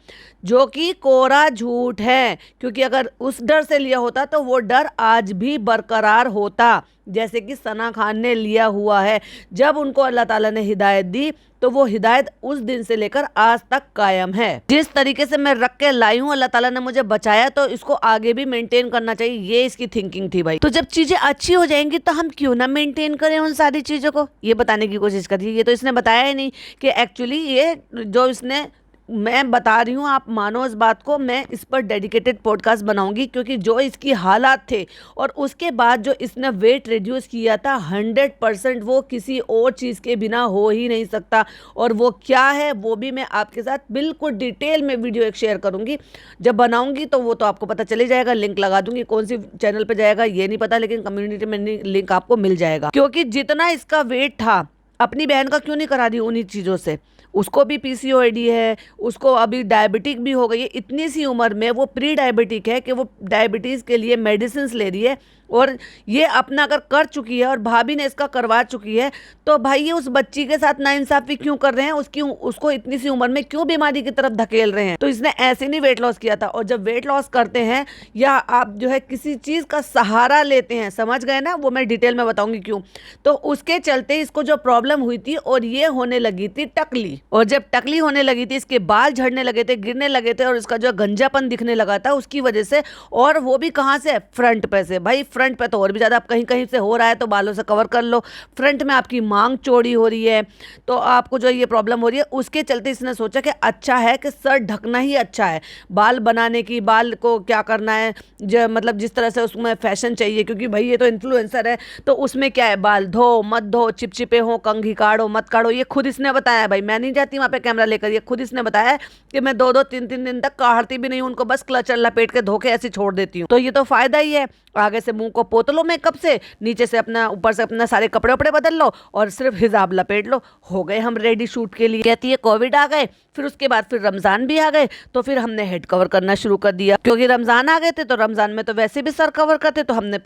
जो कि कोरा झूठ है, क्योंकि अगर उस डर से लिया होता तो वो डर आज भी बरकरार होता, जैसे कि सना खान ने लिया हुआ है। जब उनको अल्लाह ताला ने हिदायत दी तो वो हिदायत उस दिन से लेकर आज तक कायम है। जिस तरीके से मैं रख के लाई हूँ, अल्लाह ताला ने मुझे बचाया, तो इसको आगे भी मेंटेन करना चाहिए, ये इसकी थिंकिंग थी भाई। तो जब चीजें अच्छी हो जाएंगी तो हम क्यों ना मेंटेन करें उन सारी चीजों को, ये बताने की कोशिश करी। ये तो इसने बताया ही नहीं कि एक्चुअली ये जो इसने, मैं बता रही हूँ, आप मानो इस बात को, मैं इस पर डेडिकेटेड पॉडकास्ट बनाऊंगी, क्योंकि जो इसकी हालात थे और उसके बाद जो इसने वेट रिड्यूस किया था 100% वो किसी और चीज़ के बिना हो ही नहीं सकता। और वो क्या है वो भी मैं आपके साथ बिल्कुल डिटेल में वीडियो एक शेयर करूंगी, जब बनाऊंगी तो वो तो आपको पता चले जाएगा। लिंक लगा दूंगी, कौन सी चैनल पर जाएगा ये नहीं पता, लेकिन कम्युनिटी में लिंक आपको मिल जाएगा। क्योंकि जितना इसका वेट था, अपनी बहन का क्यों नहीं करा रही उन्हीं चीज़ों से, उसको भी पीसीओडी है, उसको अभी डायबिटिक भी हो गई है, इतनी सी उम्र में वो प्री डायबिटिक है कि वो डायबिटीज़ के लिए मेडिसिन ले रही है। और ये अपना अगर कर चुकी है और भाभी ने इसका करवा चुकी है, तो भाई ये उस बच्ची के साथ नाइंसाफी क्यों कर रहे हैं, उसको इतनी सी उम्र में क्यों बीमारी की तरफ धकेल रहे हैं। तो इसने ऐसे नहीं वेट लॉस किया था। और जब वेट लॉस करते हैं या आप जो है किसी चीज़ का सहारा लेते हैं, समझ गए ना, वो मैं डिटेल में बताऊंगी क्यों। तो उसके चलते इसको जो प्रॉब्लम हुई थी और ये होने लगी थी टकली, और जब टकली होने लगी थी इसके बाल झड़ने लगे थे, गिरने लगे थे, और इसका जो गंजापन दिखने लगा था उसकी वजह से। और वो भी कहाँ से, फ्रंट पे से भाई। फ्रंट पे तो और भी ज़्यादा, आप कहीं कहीं से हो रहा है तो बालों से कवर कर लो। फ्रंट में आपकी मांग चौड़ी हो रही है, तो आपको जो ये प्रॉब्लम हो रही है, उसके चलते इसने सोचा कि अच्छा है कि सर ढकना ही अच्छा है। बाल बनाने की, बाल को क्या करना है, जो मतलब जिस तरह से उसमें फैशन चाहिए, क्योंकि भाई ये तो इन्फ्लुएंसर है, तो उसमें क्या है, बाल धो मत धो, चिपचिपे हो, कंघी काढ़ो मत काढ़ो, ये खुद इसने बताया भाई। मैं नहीं जाती वहाँ पे कैमरा लेकर, ये खुद इसने बताया कि मैं 2-2 3-3 दिन तक काढ़ती भी नहीं, उनको बस क्लचर लपेट के धो के ऐसे छोड़ देती हूँ। तो ये तो फायदा ही है। आगे से मुंह को पोत लो मेकअप से, नीचे से अपना, ऊपर से अपना सारे कपड़े वपड़े बदल लो और सिर्फ हिजाब लपेट लो, हो गए हम रेडी शूट के लिए। कहती है कोविड आ गए फिर उसके बाद फिर रमज़ान भी आ गए तो फिर हमने हेड कवर करना शुरू कर दिया, क्योंकि रमज़ान आ गए थे तो रमज़ान में तो वैसे भी सर कवर करते, तो हमने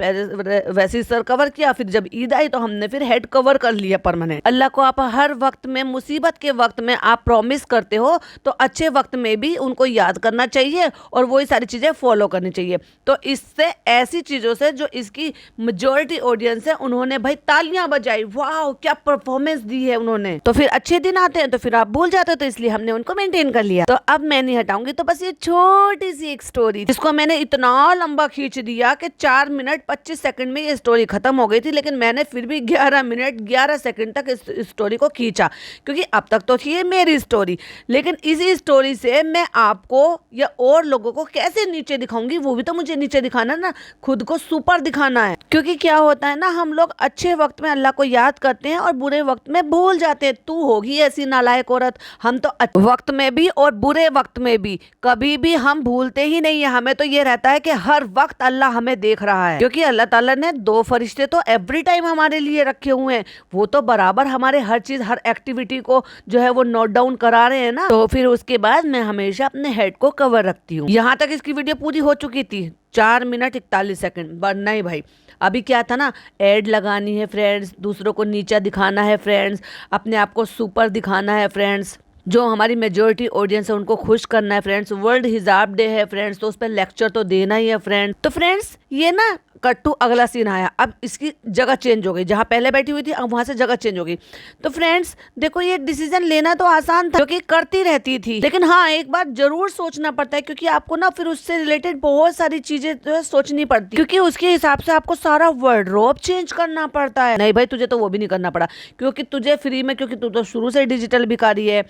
वैसे ही सर कवर किया। फिर जब ईद आई तो हमने फिर हेड कवर कर लिया परमानेंट। अल्लाह को आप हर वक्त में, मुसीबत के वक्त में आप प्रॉमिस करते हो तो अच्छे वक्त में भी उनको याद करना चाहिए और वही सारी चीज़ें फॉलो करनी चाहिए। तो इससे ऐसी चीज़ों से जो इसकी मेजॉरिटी ऑडियंस है उन्होंने भाई तालियां बजाई, वाह क्या परफॉर्मेंस दी है उन्होंने। तो फिर अच्छे दिन आते हैं तो फिर आप भूल जाते हो, तो इसलिए हमने उनको मेंटेन कर लिया। तो अब मैं नहीं हटाऊंगी। तो बस ये छोटी सी एक स्टोरी जिसको मैंने इतना लंबा खींच दिया कि 4 मिनट 25 सेकंड में ये स्टोरी खत्म हो गई थी, लेकिन मैंने फिर भी 11 मिनट 11 सेकंड तक इस स्टोरी को खींचा, क्योंकि अब तक तो थी ये मेरी स्टोरी, लेकिन इसी स्टोरी से मैं आपको या और लोगों को कैसे नीचे दिखाऊंगी, वो भी तो मुझे नीचे दिखाना ना, खुद को सुपर दिखाना है। क्योंकि क्या होता है ना, हम लोग अच्छे वक्त में अल्लाह को याद करते हैं और बुरे वक्त में भूल जाते हैं। तू होगी ऐसी नालायक औरत, हम तो वक्त में भी और बुरे वक्त में भी कभी भी हम भूलते ही नहीं है। हमें तो ये रहता है कि हर वक्त अल्लाह हमें देख रहा है, क्योंकि अल्लाह ताला ने 2 फरिश्ते तो एवरी टाइम हमारे लिए रखे हुए हैं। वो तो बराबर हमारे हर चीज, हर एक्टिविटी को जो है वो नोट डाउन करा रहे हैं ना। तो फिर उसके बाद मैं हमेशा अपने हेड को कवर रखती हूँ। यहाँ तक इसकी वीडियो पूरी हो चुकी थी, 4 मिनट 41 सेकंड। बट नहीं भाई, अभी क्या था ना, ऐड लगानी है फ्रेंड्स, दूसरों को नीचा दिखाना है फ्रेंड्स, अपने आप को सुपर दिखाना है फ्रेंड्स, जो हमारी मेजॉरिटी ऑडियंस है उनको खुश करना है फ्रेंड्स। वर्ल्ड हिजाब डे है फ्रेंड्स, तो उस पर लेक्चर तो देना ही है फ्रेंड्स। तो फ्रेंड्स ये ना कट्टू अगला सीन आया, अब इसकी जगह चेंज हो गई, जहाँ पहले बैठी हुई थी अब वहां से जगह चेंज हो गई। तो फ्रेंड्स देखो, ये डिसीजन लेना तो आसान था क्योंकि करती रहती थी, लेकिन हाँ एक बात जरूर सोचना पड़ता है, क्योंकि आपको ना फिर उससे रिलेटेड बहुत सारी चीजें जो है सोचनी पड़ती, क्योंकि उसके हिसाब से आपको सारा वार्डरोब चेंज करना पड़ता है। नहीं भाई, तुझे तो वो भी नहीं करना पड़ा, क्योंकि तुझे फ्री में, क्योंकि तू तो शुरू से डिजिटल भिखारी है।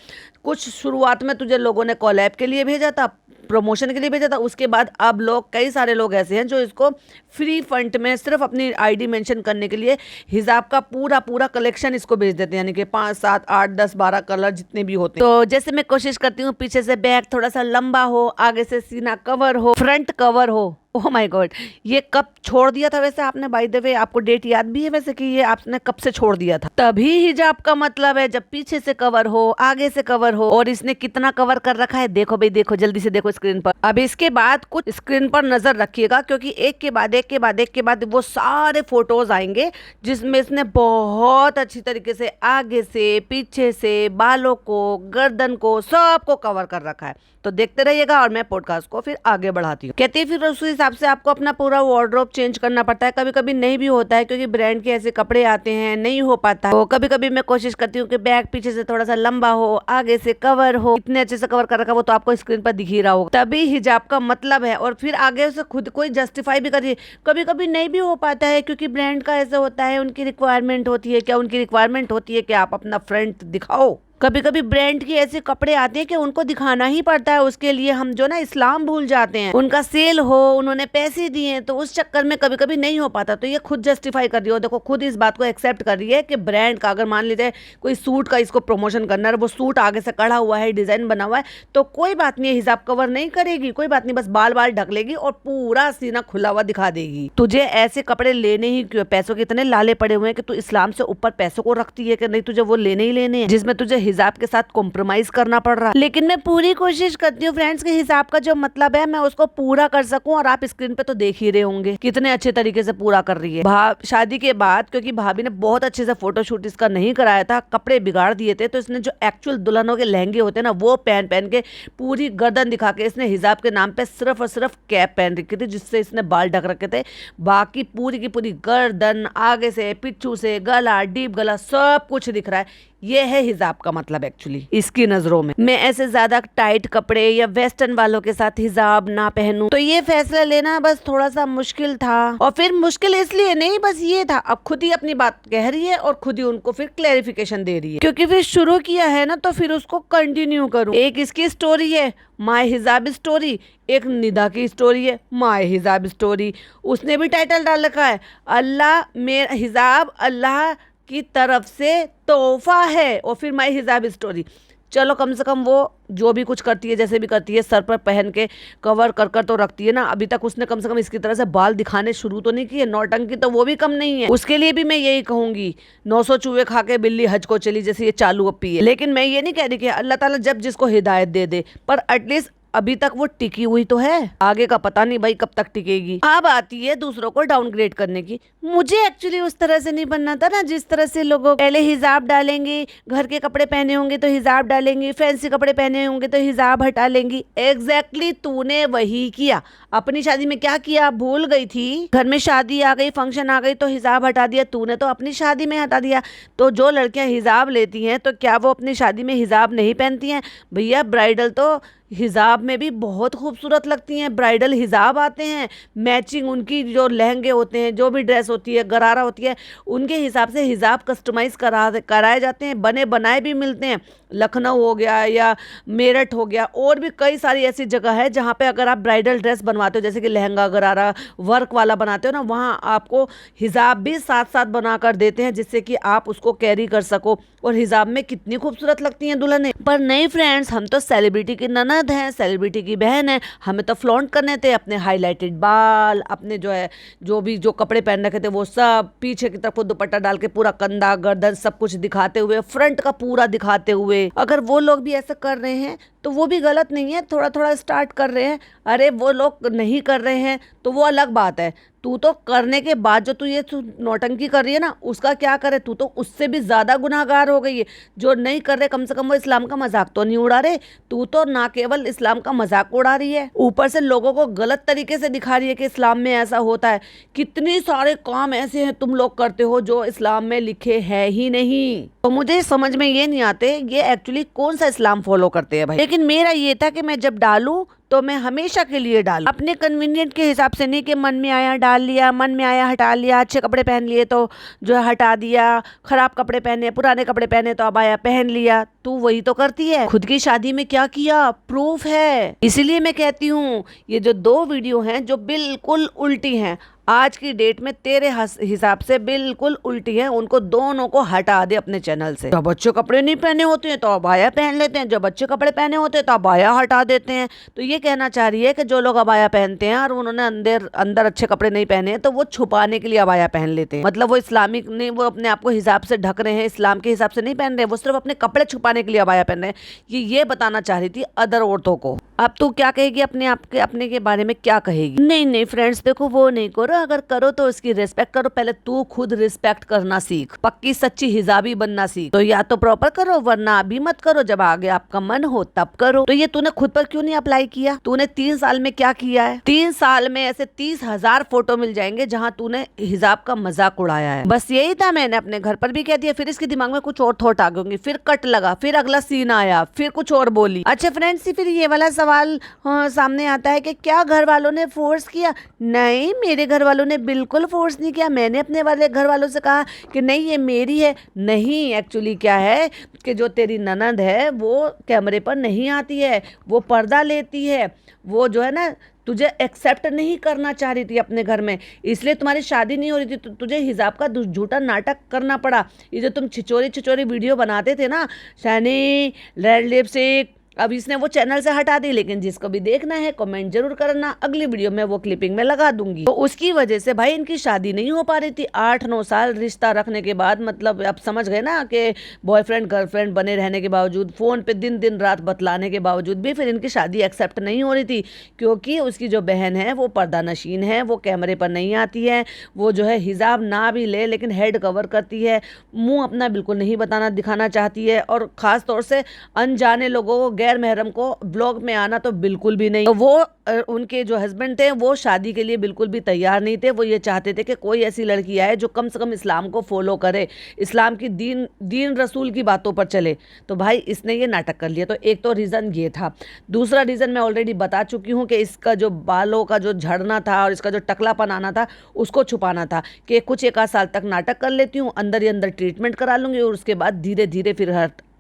कुछ शुरुआत में तुझे लोगों ने कॉलैब के लिए भेजा था, प्रमोशन के लिए भेजा था, उसके बाद अब लोग, कई सारे लोग ऐसे हैं जो इसको फ्री फंड में सिर्फ अपनी आईडी मेंशन करने के लिए हिजाब का पूरा पूरा कलेक्शन इसको भेज देते हैं, यानी कि 5 7 8 10 12 कलर जितने भी होते हैं। तो जैसे मैं कोशिश करती हूँ पीछे से बैग थोड़ा सा लंबा हो, आगे से सीना कवर हो, फ्रंट कवर हो। ओह माय गॉड, ये कब छोड़ दिया था वैसे आपने, बाय द वे आपको डेट याद भी है वैसे कि ये आपने कब से छोड़ दिया था? तभी हिजाब का मतलब है जब पीछे से कवर हो, आगे से कवर हो। और इसने कितना कवर कर रखा है देखो भाई, देखो जल्दी से देखो स्क्रीन पर। अब इसके बाद कुछ स्क्रीन पर नजर रखिएगा, क्योंकि एक के बाद एक के बाद एक के बाद वो सारे फोटोज आएंगे जिसमें इसने बहुत अच्छी तरीके से आगे से, पीछे से, बालों को, गर्दन को, सबको कवर कर रखा है। तो देखते रहिएगा और मैं पॉडकास्ट को फिर आगे बढ़ाती हूँ। कहती है फिर उस हिसाब से आपको अपना पूरा वार्डरोब चेंज करना पड़ता है। कभी कभी नहीं भी होता है, क्योंकि ब्रांड के ऐसे कपड़े आते हैं, नहीं हो पाता। तो कभी कभी मैं कोशिश करती हूँ कि बैग पीछे से थोड़ा सा लंबा हो, आगे से कवर हो। इतने अच्छे से कवर कर रखा वो तो आपको स्क्रीन पर दिख ही रहा होगा, तभी हिजाब का मतलब है। और फिर आगे से खुद को जस्टिफाई भी करिए। कभी कभी नहीं भी हो पाता है, क्योंकि ब्रांड का ऐसा होता है, उनकी रिक्वायरमेंट होती है। क्या उनकी रिक्वायरमेंट होती है कि आप अपना फ्रंट दिखाओ? कभी कभी ब्रांड के ऐसे कपड़े आते हैं कि उनको दिखाना ही पड़ता है। उसके लिए हम जो ना इस्लाम भूल जाते हैं, उनका सेल हो, उन्होंने पैसे दिए हैं, तो उस चक्कर में कभी कभी नहीं हो पाता। तो ये खुद जस्टिफाई कर रही हो, देखो खुद इस बात को एक्सेप्ट कर रही है कि ब्रांड का, अगर मान लीजिए कोई सूट का इसको प्रमोशन करना है, वो सूट आगे से कड़ा हुआ है, डिजाइन बना हुआ है, तो कोई बात नहीं, हिजाब कवर नहीं करेगी, कोई बात नहीं, बस बाल बाल ढक लेगी और पूरा सीना खुला हुआ दिखा देगी। तुझे ऐसे कपड़े लेने ही क्यों? पैसों के इतने लाले पड़े हुए हैं कि तू इस्लाम से ऊपर पैसों को रखती है कि नहीं, तुझे वो लेने ही लेने हैं जिसमें तुझे हिजाब के साथ कॉम्प्रोमाइज करना पड़ रहा है। लेकिन मैं पूरी कोशिश करती हूँ फ्रेंड्स के हिसाब का जो मतलब है मैं उसको पूरा कर सकूं, और आप स्क्रीन पे तो देख ही रहे होंगे कितने अच्छे तरीके से पूरा कर रही है। शादी के बाद, क्योंकि भाभी ने बहुत अच्छे से फोटोशूट इसका नहीं कराया था, कपड़े बिगाड़ दिए थे, तो इसने जो एक्चुअल दुल्हनों के लहंगे होते हैं ना, वो पहन पहन के पूरी गर्दन दिखा के इसने हिजाब के नाम पे सिर्फ और सिर्फ कैप पहन रखी थी, जिससे इसने बाल ढक रखे थे। बाकी पूरी की पूरी गर्दन, आगे से, पिच्छू से, गला, डीप गला, सब कुछ दिख रहा है। ये है हिजाब का मतलब एक्चुअली इसकी नजरों में। मैं ऐसे ज्यादा टाइट कपड़े या वेस्टर्न वालों के साथ हिजाब ना पहनूं, तो ये फैसला लेना बस थोड़ा सा मुश्किल था। और फिर मुश्किल इसलिए नहीं, बस ये था, अब खुद ही अपनी बात कह रही है और खुद ही उनको फिर क्लैरिफिकेशन दे रही है, क्योंकि फिर शुरू किया है ना, तो फिर उसको कंटिन्यू करूं। एक इसकी स्टोरी है माय हिजाब स्टोरी, एक निदा की स्टोरी है माय हिजाब स्टोरी। उसने भी टाइटल डाल रखा है अल्लाह मेरा हिजाब अल्लाह की तरफ से तोहफा है, और फिर माय हिजाब स्टोरी। चलो कम से कम वो जो भी कुछ करती है, जैसे भी करती है, सर पर पहन के कवर कर कर तो रखती है ना। अभी तक उसने कम से कम इसकी तरह से बाल दिखाने शुरू तो नहीं किए। नौटंकी तो वो भी कम नहीं है। उसके लिए भी मैं यही कहूंगी, 900 चूहे खा के बिल्ली हज को चली, जैसे ये चालू अपी है। लेकिन मैं ये नहीं कह रही कि अल्लाह ताला जब जिसको हिदायत दे दे, पर एटलीस्ट अभी तक वो टिकी हुई तो है। आगे का पता नहीं भाई कब तक टिकेगी। अब आती है दूसरों को डाउनग्रेड करने की। मुझे एक्चुअली उस तरह से नहीं बनना था ना, जिस तरह से लोगों पहले हिजाब डालेंगे, घर के कपड़े पहने होंगे तो हिजाब डालेंगे, फैंसी कपड़े पहने होंगे तो हिजाब हटा लेंगी। एग्जैक्टली तूने वही किया। अपनी शादी में क्या किया, भूल गई थी? घर में शादी आ गई, फंक्शन आ गई तो हिजाब हटा दिया। तूने तो अपनी शादी में हटा दिया। तो जो लड़कियां हिजाब लेती हैं तो क्या वो अपनी शादी में हिजाब नहीं पहनती हैं? भैया ब्राइडल तो हिजाब में भी बहुत खूबसूरत लगती हैं। ब्राइडल हिजाब आते हैं, मैचिंग उनकी जो लहंगे होते हैं, जो भी ड्रेस होती है, गरारा होती है, उनके हिसाब से हिजाब कस्टमाइज कराए जाते हैं, बने बनाए भी मिलते हैं। लखनऊ हो गया या मेरठ हो गया, और भी कई सारी ऐसी जगह है जहाँ पे अगर आप ब्राइडल ड्रेस बनवाते हो, जैसे कि लहंगा गरारा वर्क वाला बनाते हो ना, वहाँ आपको हिजाब भी साथ साथ बना कर देते हैं, जिससे कि आप उसको कैरी कर सको। और हिजाब में कितनी खूबसूरत लगती हैं दुल्हनें। पर नहीं फ्रेंड्स, हम तो सेलिब्रिटी की ननद हैं, सेलिब्रिटी की बहन है, हमें तो फ्लॉन्ट करने थे अपने हाईलाइटेड बाल, अपने जो है जो कपड़े पहन रखे थे वो सब, पीछे की तरफ दुपट्टा डाल के पूरा कंधा गर्दन सब कुछ दिखाते हुए, फ्रंट का पूरा दिखाते हुए। अगर वो लोग भी ऐसा कर रहे हैं तो वो भी गलत नहीं है, थोड़ा थोड़ा स्टार्ट कर रहे हैं। अरे वो लोग नहीं कर रहे हैं तो वो अलग बात है। तू तो करने के बाद जो तू ये नौटंकी कर रही है ना, उसका क्या करे? तू तो उससे भी ज्यादा गुनाहगार हो गई है। जो नहीं कर रहे, कम से कम वो इस्लाम का मजाक तो नहीं उड़ा रहे। तू तो ना केवल इस्लाम का मजाक उड़ा रही है, ऊपर से लोगों को गलत तरीके से दिखा रही है कि इस्लाम में ऐसा होता है। कितने सारे काम ऐसे हैं तुम लोग करते हो जो इस्लाम में लिखे है ही नहीं। तो मुझे समझ में ये नहीं आते ये एक्चुअली कौन सा इस्लाम फॉलो करते हैं भाई। लेकिन मेरा ये था कि मैं जब डालूं तो मैं हमेशा के लिए डालूं, अपने कन्वीनियंट के हिसाब से नहीं कि मन में आया डाल लिया, मन में आया हटा लिया, अच्छे कपड़े पहन लिए तो जो है हटा दिया, खराब कपड़े पहने, पुराने कपड़े पहने तो अब आया पहन लिया। तू वही तो करती है। खुद की शादी में क्या किया, प्रूफ है। इसीलिए मैं कहती हूँ ये जो 2 वीडियो हैं जो बिल्कुल उल्टी हैं, आज की डेट में तेरे हिसाब से बिल्कुल उल्टी है, उनको दोनों को हटा दे अपने चैनल से। जब अच्छे कपड़े नहीं पहने होते हैं तो अबाया पहन लेते हैं, जब अच्छे कपड़े पहने होते हैं तो अबाया हटा देते हैं। तो ये कहना चाह रही है कि जो लोग अबाया पहनते हैं और उन्होंने अंदर अच्छे कपड़े नहीं पहने हैं तो वो छुपाने के लिए अबाया पहन लेते हैं। मतलब वो इस्लामिक नहीं, वो अपने आप को हिसाब से ढक रहे हैं, इस्लाम के हिसाब से नहीं पहन रहे, वो सिर्फ अपने कपड़े छुपाने के लिए अबाया पहन रहे हैं। ये बताना चाह रही थी अदर औरतों को। अब तू क्या कहेगी अपने के बारे में, क्या कहेगी? नहीं फ्रेंड्स देखो, वो नहीं करो। अगर करो तो उसकी रिस्पेक्ट करो। पहले तू खुद रिस्पेक्ट करना सीख, पक्की सच्ची हिजाबी बनना सीख। तो या तो प्रॉपर करो वरना अभी मत करो, जब आगे आपका मन हो तब करो। तो ये तूने खुद पर क्यों नहीं अप्लाई किया? तूने 3 साल में क्या किया है? 3 साल में ऐसे 30,000 फोटो मिल जाएंगे जहाँ तूने हिजाब का मजाक उड़ाया है। बस यही था, मैंने अपने घर पर भी कह दिया। फिर इसके दिमाग में कुछ और थॉट आ गए, फिर कट लगा, फिर अगला सीन आया, फिर कुछ और बोली। अच्छा फ्रेंड्स, फिर ये वाला सवाल सामने आता है कि क्या घर वालों ने फोर्स किया? नहीं, मेरे घर वालों ने बिल्कुल फोर्स नहीं किया। मैंने अपने वाले घर वालों से कहा कि नहीं ये मेरी है। नहीं, एक्चुअली क्या है कि जो तेरी ननद है वो कैमरे पर नहीं आती है, वो पर्दा लेती है, वो जो है ना तुझे एक्सेप्ट नहीं करना चाह रही थी अपने घर में, इसलिए तुम्हारी शादी नहीं हो रही थी। तो तुझे हिजाब का झूठा नाटक करना पड़ा। ये जो तुम छिचोरी वीडियो बनाते थे ना, शैनी रेड लिपस्टिक, अब इसने वो चैनल से हटा दी। लेकिन जिसको भी देखना है कमेंट जरूर करना, अगली वीडियो में वो क्लिपिंग में लगा दूंगी। तो उसकी वजह से भाई इनकी शादी नहीं हो पा रही थी। 8-9 साल रिश्ता रखने के बाद, मतलब आप समझ गए ना कि बॉयफ्रेंड गर्लफ्रेंड बने रहने के बावजूद, फोन पे दिन रात बतलाने के बावजूद भी फिर इनकी शादी एक्सेप्ट नहीं हो रही थी। क्योंकि उसकी जो बहन है वो पर्दा नशीन है, वो कैमरे पर नहीं आती है, वो जो है हिजाब ना भी ले लेकिन हेड कवर करती है, मुंह अपना बिल्कुल नहीं दिखाना चाहती है, और खास तौर से अनजाने लोगों को, गैर महरम को ब्लॉग में आना तो बिल्कुल भी नहीं। तो वो उनके जो हस्बैंड थे वो शादी के लिए बिल्कुल भी तैयार नहीं थे। वो ये चाहते थे कि कोई ऐसी लड़की आए जो कम से कम इस्लाम को फॉलो करे, इस्लाम की दीन रसूल की बातों पर चले। तो भाई इसने ये नाटक कर लिया। तो एक तो रीज़न ये था। दूसरा रीज़न मैं ऑलरेडी बता चुकी हूँ कि इसका जो बालों का जो झड़ना था और इसका जो टकलापन आना था उसको छुपाना था, कि कुछ 1 आध साल तक नाटक कर लेती हूँ, अंदर ही अंदर ट्रीटमेंट करा लूँगी और उसके बाद धीरे धीरे फिर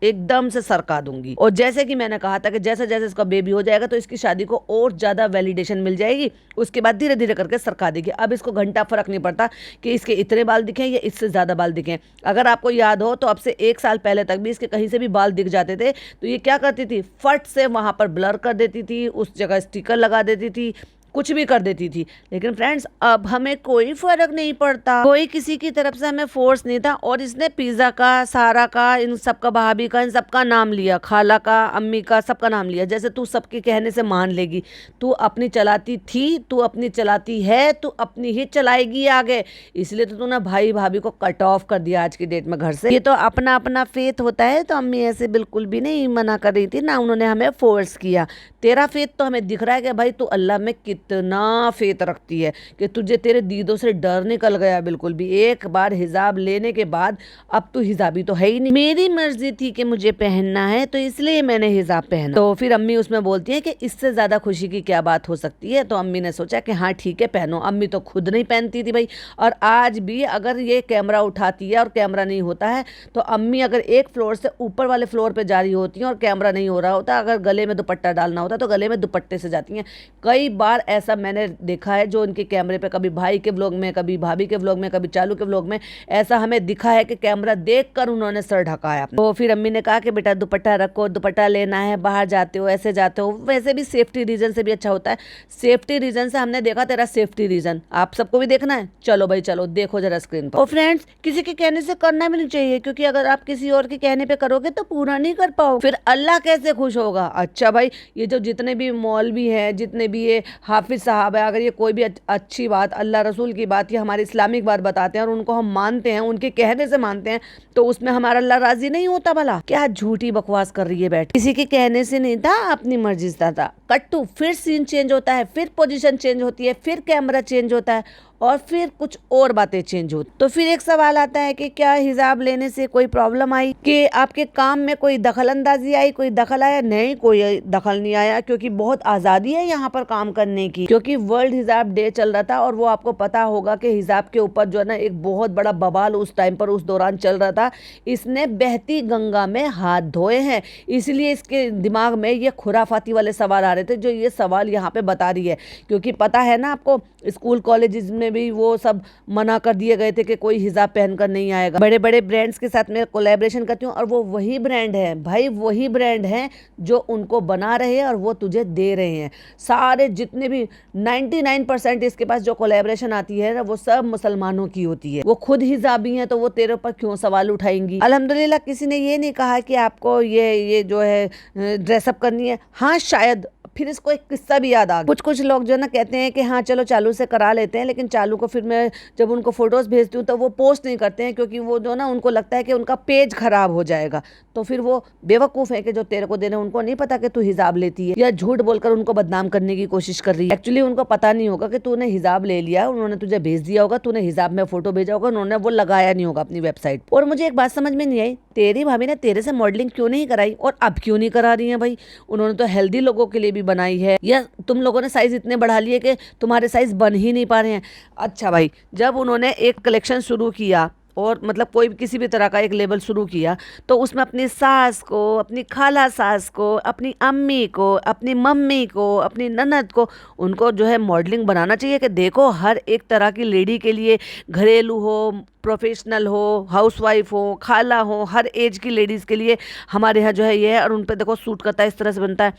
एकदम से सरका दूंगी। और जैसे कि मैंने कहा था कि जैसे जैसे इसका बेबी हो जाएगा तो इसकी शादी को और ज्यादा वैलिडेशन मिल जाएगी, उसके बाद धीरे धीरे करके सरका देगी। अब इसको घंटा फर्क नहीं पड़ता कि इसके इतने बाल दिखे या इससे ज्यादा बाल दिखे। अगर आपको याद हो तो अब से 1 साल पहले तक भी इसके कहीं से भी बाल दिख जाते थे तो ये क्या करती थी, फट से वहां पर ब्लर कर देती थी, उस जगह स्टिकर लगा देती थी, कुछ भी कर देती थी। लेकिन फ्रेंड्स अब हमें कोई फर्क नहीं पड़ता, कोई किसी की तरफ से हमें फोर्स नहीं था। और इसने पिज्जा का, सारा का, इन सबका, भाभी का, इन सबका नाम लिया, खाला का, अम्मी का, सबका नाम लिया। जैसे तू सबके कहने से मान लेगी, तू अपनी चलाती थी, तू अपनी चलाती है, तू अपनी ही चलाएगी आगे। इसलिए तो तूने भाई भाभी को कट ऑफ कर दिया आज की डेट में घर से। ये तो अपना अपना फेथ होता है, तो अम्मी ऐसे बिल्कुल भी नहीं मना कर रही थी, ना उन्होंने हमें फोर्स किया। तेरा फेथ तो हमें दिख रहा है कि भाई तू अल्लाह में कितना फेथ रखती है कि तुझे तेरे दीदों से डर निकल गया बिल्कुल भी। एक बार हिजाब लेने के बाद अब तू हिजाबी तो है ही नहीं। मेरी मर्जी थी कि मुझे पहनना है तो इसलिए मैंने हिजाब पहना। तो फिर अम्मी उसमें बोलती है कि इससे ज्यादा खुशी की क्या बात हो सकती है। तो अम्मी ने सोचा कि हाँ ठीक है पहनो। अम्मी तो खुद नहीं पहनती थी भाई, और आज भी अगर ये कैमरा उठाती है और कैमरा नहीं होता है तो अम्मी अगर एक फ्लोर से ऊपर वाले फ्लोर पे जा रही होती हैं और कैमरा नहीं हो रहा होता, अगर गले में दुपट्टा डालना होता तो गले में दुपट्टे से जाती हैं। कई बार ऐसा मैंने देखा है, जो उनके कैमरे पे कभी भाई के व्लॉग में, कभी भाभी के व्लॉग में, कभी चालू के व्लॉग में ऐसा हमें दिखा है कि कैमरा देखकर उन्होंने सर ढकाया। तो फिर अम्मी ने कहा कि बेटा दुपट्टा रखो, दुपट्टा लेना है, बाहर जाते हो, ऐसे जाते हो। वैसे भी सेफ्टी रीजन से भी अच्छा होता है। सेफ्टी रीजन से हमने देखा तेरा सेफ्टी रीजन, आप सबको भी देखना है, चलो भाई चलो देखो जरा स्क्रीन पर। और फ्रेंड्स किसी के कहने से करना भी नहीं चाहिए, क्योंकि अगर आप किसी और के कहने पे करोगे तो पूरा नहीं कर पाओ, फिर अल्लाह कैसे खुश होगा। अच्छा भाई ये जो जितने भी मौलवी हैं, जितने भी ये हाफिज साहब है, अगर ये कोई भी अच्छी बात, अल्लाह रसूल की बात या हमारी इस्लामिक बात बताते हैं और उनको हम मानते हैं, उनके कहने से मानते हैं, तो उसमें हमारा अल्लाह राजी नहीं होता भला? क्या झूठी बकवास कर रही है बैठ। किसी के कहने से नहीं था, अपनी मर्जी से था। कट्टू फिर सीन चेंज होता है, फिर पोजीशन चेंज होती है, फिर कैमरा चेंज होता है और फिर कुछ और बातें चेंज होती। तो फिर एक सवाल आता है कि क्या हिजाब लेने से कोई प्रॉब्लम आई, कि आपके काम में कोई दखल अंदाजी आई, कोई दखल आया? नहीं, कोई दखल नहीं आया, क्योंकि बहुत आज़ादी है यहाँ पर काम करने की। क्योंकि वर्ल्ड हिजाब डे चल रहा था और वो आपको पता होगा कि हिजाब के ऊपर जो है ना एक बहुत बड़ा बवाल उस टाइम पर, उस दौरान चल रहा था। इसने बहती गंगा में हाथ धोए हैं, इसलिए इसके दिमाग में ये खुराफाती वाले सवाल आ रहे थे जो ये सवाल यहाँ पे बता रही है। क्योंकि पता है ना आपको, स्कूल कॉलेजेस में भी वो सब मना कर दिए गए थे कि कोई हिजाब पहनकर नहीं आएगा। बड़े बड़े ब्रांड्स के साथ में कोलैबोरेशन करती हूँ और वो वही ब्रांड है भाई, वही ब्रांड है जो उनको बना रहे हैं और वो तुझे दे रहे हैं। सारे जितने भी 99% इसके पास जो कोलैबोरेशन आती है ना, वो सब मुसलमानों की होती है। वो खुद हिजाबी हैं तो वो तेरे ऊपर क्यों सवाल उठाएंगी। अल्हम्दुलिल्लाह किसी ने ये नहीं कहा कि आपको ये जो है ड्रेसअप करनी है। हाँ शायद फिर इसको एक किस्सा भी याद आ गया। कुछ लोग जो ना कहते हैं कि हाँ चलो चालू से करा लेते हैं, लेकिन चालू को फिर मैं जब उनको फोटोज भेजती हूँ तो वो पोस्ट नहीं करते हैं, क्योंकि वो जो ना उनको लगता है कि उनका पेज खराब हो जाएगा। तो फिर वो बेवकूफ़ है कि जो तेरे को दे रहे हैं, उनको नहीं पता कि तू हिजाब लेती है, या झूठ बोलकर उनको बदनाम करने की कोशिश कर रही है। एक्चुअली उनको पता नहीं होगा कि तूने हिजाब ले लिया, उन्होंने तुझे भेज दिया होगा, तूने हिजाब में फोटो भेजा होगा, उन्होंने वो लगाया नहीं होगा अपनी वेबसाइट। और मुझे एक बात समझ में नहीं आई, तेरी भाभी ने तेरे से मॉडलिंग क्यों नहीं कराई, और अब क्यों नहीं करा रही है भाई? उन्होंने तो हेल्दी लोगों के लिए भी बनाई है, या तुम लोगों ने साइज इतने बढ़ा लिए कि तुम्हारे साइज बन ही नहीं पा रहे हैं। अच्छा भाई, जब उन्होंने एक कलेक्शन शुरू किया और मतलब कोई किसी भी तरह का एक लेबल शुरू किया, तो उसमें अपनी सास को, अपनी खाला सास को, अपनी अम्मी को, अपनी मम्मी को, अपनी ननद को, उनको जो है मॉडलिंग बनाना चाहिए कि देखो हर एक तरह की लेडी के लिए, घरेलू हो, प्रोफेशनल हो, हाउसवाइफ हो, खाला हो, हर एज की लेडीज़ के लिए हमारे यहाँ जो है ये है, और उन पे देखो सूट करता है, इस तरह से बनता है।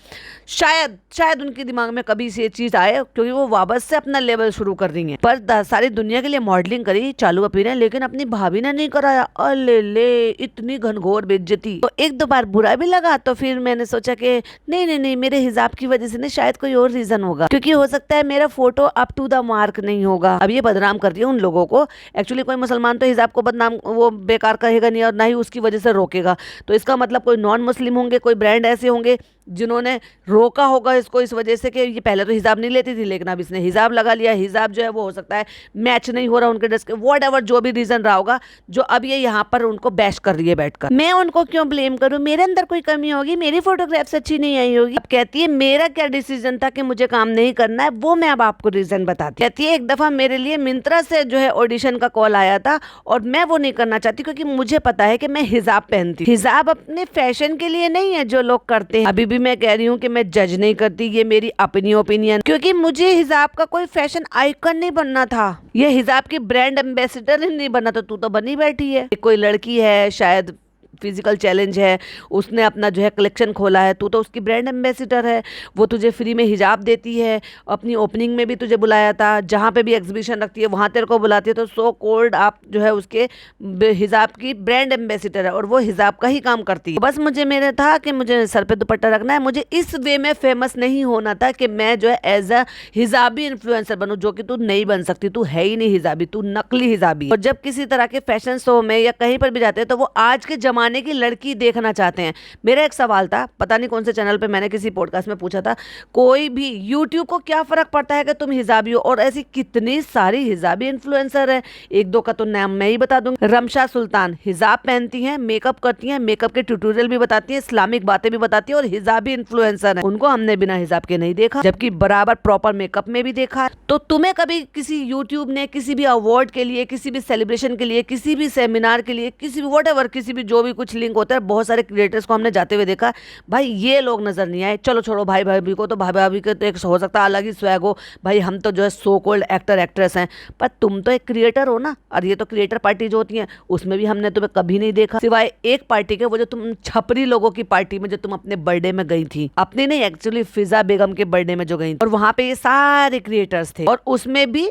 शायद उनके दिमाग में कभी से ये चीज़ आए, क्योंकि वो वापस से अपना लेवल शुरू कर रही हैं। पर सारी दुनिया के लिए मॉडलिंग करी चालू अपी ने, लेकिन अपनी भाभी ने नहीं कराया। अले ले, इतनी घनघोर बेइज्जती। तो एक दो बार बुरा भी लगा, तो फिर मैंने सोचा कि नहीं, मेरे हिजाब की वजह से नहीं, शायद कोई और रीज़न होगा, क्योंकि हो सकता है मेरा photo up to the mark नहीं होगा। अब ये बदनाम कर रही है उन लोगों को। एक्चुअली कोई मुसलमान तो हिजाब को बदनाम वो बेकार कहेगा नहीं, और ना ही उसकी वजह से रोकेगा। तो इसका मतलब कोई नॉन मुस्लिम होंगे, कोई ब्रांड ऐसे होंगे जिन्होंने रोका होगा इसको इस वजह से कि ये पहले तो हिजाब नहीं लेती थी, लेकिन अब इसने हिजाब लगा लिया। हिजाब जो है वो हो सकता है मैच नहीं हो रहा उनके ड्रेस के, वॉट एवर जो भी रीजन रहा होगा, जो अब ये यहाँ पर उनको बैश कर रही है बैठकर। मैं उनको क्यों ब्लेम करूँ, मेरे अंदर कोई कमी होगी, मेरी फोटोग्राफ्स अच्छी नहीं आई होगी। अब कहती है मेरा क्या डिसीजन था कि मुझे काम नहीं करना है, वो मैं अब आपको रीजन बताती। कहती है एक दफा मेरे लिए मिंत्रा से जो है ऑडिशन का कॉल आया था और मैं वो नहीं करना चाहती क्योंकि मुझे पता है कि मैं हिजाब पहनती हूँ। हिजाब अपने फैशन के लिए नहीं है जो लोग करते हैं। अभी भी मैं कह रही हूँ कि मैं जज नहीं करती, ये मेरी अपनी ओपिनियन, क्योंकि मुझे हिजाब का कोई फैशन आइकन नहीं बनना था, ये हिजाब की ब्रांड एम्बेसडर ही नहीं बनना था। तू तो बनी बैठी है, कोई लड़की है शायद फिजिकल चैलेंज है, उसने अपना जो है कलेक्शन खोला है, तू तो उसकी ब्रांड एम्बेसडर है, वो तुझे फ्री में हिजाब देती है, अपनी ओपनिंग में भी तुझे बुलाया था, जहाँ पे भी एग्जीबिशन रखती है वहाँ तेरे को बुलाती है, तो सो कोल्ड आप जो है उसके हिजाब की ब्रांड एम्बेसडर है और वो हिजाब का ही काम करती है। बस मुझे मेरे था कि मुझे सर पे दुपट्टा रखना है, मुझे इस वे में फेमस नहीं होना था कि मैं जो है एज अ हिजाबी इन्फ्लुएंसर बनूं, जो कि तू नहीं बन सकती, तू है ही नहीं हिजाबी, तू नकली हिजाबी। और जब किसी तरह के फैशन शो में या कहीं पर भी जाते हैं तो वो आज के जमाने की लड़की देखना चाहते हैं। मेरा एक सवाल था, पता नहीं कौन से चैनल पे मैंने किसी पॉडकास्ट में पूछा था, कोई भी यूट्यूब को क्या फर्क पड़ता है कि तुम हिजाबी हो, और ऐसी कितनी सारी हिजाबी इन्फ्लुएंसर है। एक दो का तो नाम मैं ही बता दूंगी। रमशा सुल्तान हिजाब पहनती हैं, मेकअप करती हैं, मेकअप के ट्यूटोरियल भी बताती हैं, इस्लामिक बातें भी बताती हैं और हिजाबी इन्फ्लुएंसर है। उनको हमने बिना हिजाब के नहीं देखा, जबकि बराबर प्रॉपर मेकअप में भी देखा। तो तुम्हें कभी किसी यूट्यूब ने किसी भी अवार्ड के लिए, किसी भी सेलिब्रेशन के लिए, किसी भी सेमिनार के लिए, किसी भी व्हाटएवर, किसी भी जो भी कुछ लिंक होता है, बहुत सारे क्रिएटर्स को हमने जाते हुए देखा, भाई ये लोग नजर नहीं आए। चलो छोड़ो भाई भाभी को, तो भाई भाभी के तो एक हो सकता है अलग ही स्वैग हो, भाई हम तो जो है सो कॉल्ड एक्टर एक्ट्रेस हैं, पर तुम तो एक क्रिएटर हो ना। और ये तो क्रिएटर पार्टी जो होती है उसमें भी हमने तुम्हें कभी नहीं देखा, सिवाय एक पार्टी के, वो जो तुम छपरी लोगों की पार्टी में जो तुम अपने बर्थडे में गई थी, अपनी नहीं एक्चुअली फिजा बेगम के बर्थडे में जो गई थी, और वहां पे ये सारे क्रिएटर्स थे और उसमें भी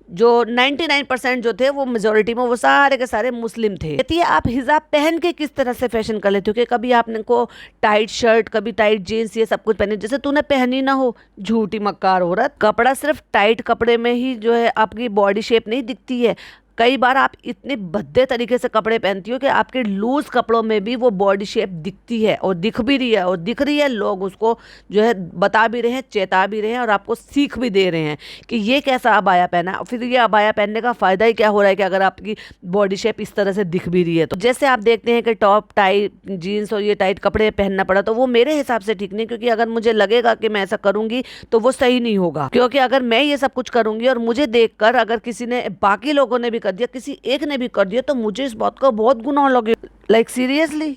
जो 99% जो थे वो मेजोरिटी में वो सारे के सारे मुस्लिम थे। कहती है आप हिजाब पहन के किस तरह से फैशन कर लेते हो कि कभी आपने को टाइट शर्ट, कभी टाइट जीन्स, ये सब कुछ पहने जैसे तूने पहनी ना हो। झूठी मक्कार औरत, कपड़ा सिर्फ टाइट कपड़े में ही जो है आपकी बॉडी शेप नहीं दिखती है, कई बार आप इतने भद्दे तरीके से कपड़े पहनती हो कि आपके लूज कपड़ों में भी वो बॉडी शेप दिखती है और दिख भी रही है और दिख रही है। लोग उसको जो है बता भी रहे हैं, चेता भी रहे हैं और आपको सीख भी दे रहे हैं कि ये कैसा अबाया पहना है। फिर ये अबाया पहनने का फायदा ही क्या हो रहा है कि अगर आपकी बॉडी शेप इस तरह से दिख भी रही है। तो जैसे आप देखते हैं कि टॉप टाइट जीन्स और ये टाइट कपड़े पहनना पड़ा, तो वो मेरे हिसाब से ठीक नहीं, क्योंकि अगर मुझे लगेगा कि मैं ऐसा करूंगी तो वो सही नहीं होगा। क्योंकि अगर मैं ये सब कुछ करूंगी और मुझे देखकर अगर किसी ने, बाकी लोगों ने भी कर दिया, किसी एक ने भी कर दिया, तो मुझे इस बात का बहुत गुनाह लगे। लाइक सीरियसली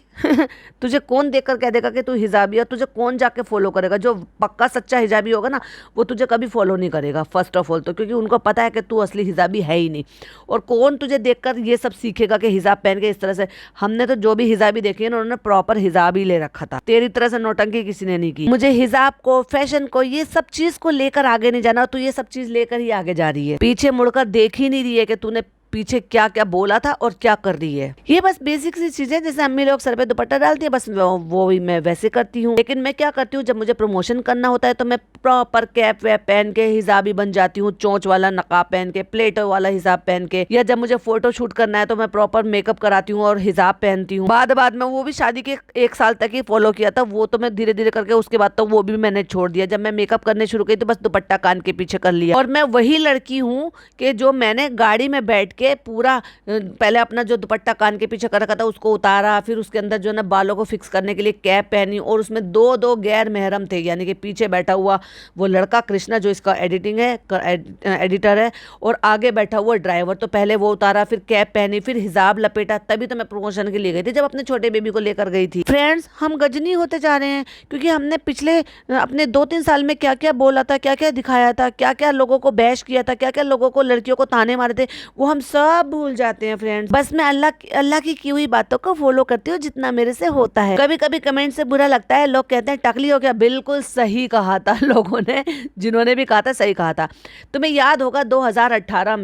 तुझे कौन देखकर कह देगा कि तू हिजाबी है? तुझे कौन जाके फॉलो करेगा? जो पक्का सच्चा हिजाबी होगा ना, वो तुझे कभी फॉलो नहीं करेगा फर्स्ट ऑफ ऑल तो, क्योंकि उनको पता है कि तू असली हिजाबी है ही नहीं। और कौन तुझे देखकर ये सब सीखेगा कि हिजाब पहन के इस तरह से। हमने तो जो भी हिजाबी देखी है ना, उन्होंने प्रॉपर हिजाब ही ले रखा था, तेरी तरह से नौटंकी किसी ने नहीं की। मुझे हिजाब को, फैशन को, ये सब चीज को लेकर आगे नहीं जाना, तू ये सब चीज लेकर ही आगे जा रही है, पीछे मुड़कर देख ही नहीं रही है कि तूने पीछे क्या क्या बोला था और क्या कर रही है। ये बस बेसिक सी चीजें, जैसे अम्मी लोग सर पे दुपट्टा डालती है, बस वो भी मैं वैसे करती हूँ। लेकिन मैं क्या करती हूँ, जब मुझे प्रमोशन करना होता है तो मैं प्रॉपर कैप वैप पहन के हिजाबी बन जाती हूँ, चोंच वाला नकाब पहन के, प्लेटो वाला हिजाब पहन के, या जब मुझे फोटो शूट करना है तो मैं प्रॉपर मेकअप कराती हूँ और हिजाब पहनती हूँ। बाद में वो भी शादी के 1 साल तक ही फॉलो किया था, वो तो मैं धीरे धीरे करके, उसके बाद तो वो भी मैंने छोड़ दिया। जब मैं मेकअप करने शुरू की तो बस दुपट्टा कान के पीछे कर लिया। और मैं वही लड़की हूँ कि जो मैंने गाड़ी में बैठ के पूरा पहले अपना जो दुपट्टा कान के पीछे कर रखा था उसको उतारा, फिर उसके अंदर जो ना बालों को फिक्स करने के लिए कैप पहनी, और उसमें 2 गैर महरम थे, यानी कि पीछे बैठा हुआ वो लड़का कृष्णा जो इसका एडिटर है, और आगे बैठा हुआ ड्राइवर। तो पहले वो उतारा, फिर कैप पहनी, फिर हिजाब लपेटा, तभी तो मैं प्रमोशन के लिए गई थी, जब अपने छोटे बेबी को लेकर गई थी। फ्रेंड्स, हम गजनी होते जा रहे हैं, क्योंकि हमने पिछले अपने 2-3 साल में क्या क्या बोला था, क्या क्या दिखाया था, क्या क्या लोगों को बैश किया था, क्या क्या लोगों को, लड़कियों को ताने मारे थे, वो हम सब भूल जाते हैं फ्रेंड्स। बस मैं अल्लाह की हुई बातों को फॉलो करती हूँ जितना मेरे से होता है। कभी कभी कमेंट से बुरा लगता है, लोग कहते हैं टकली हो क्या। बिल्कुल सही कहा था लोगों ने, जिन्होंने भी कहा था सही कहा था। तुम्हें याद होगा 2018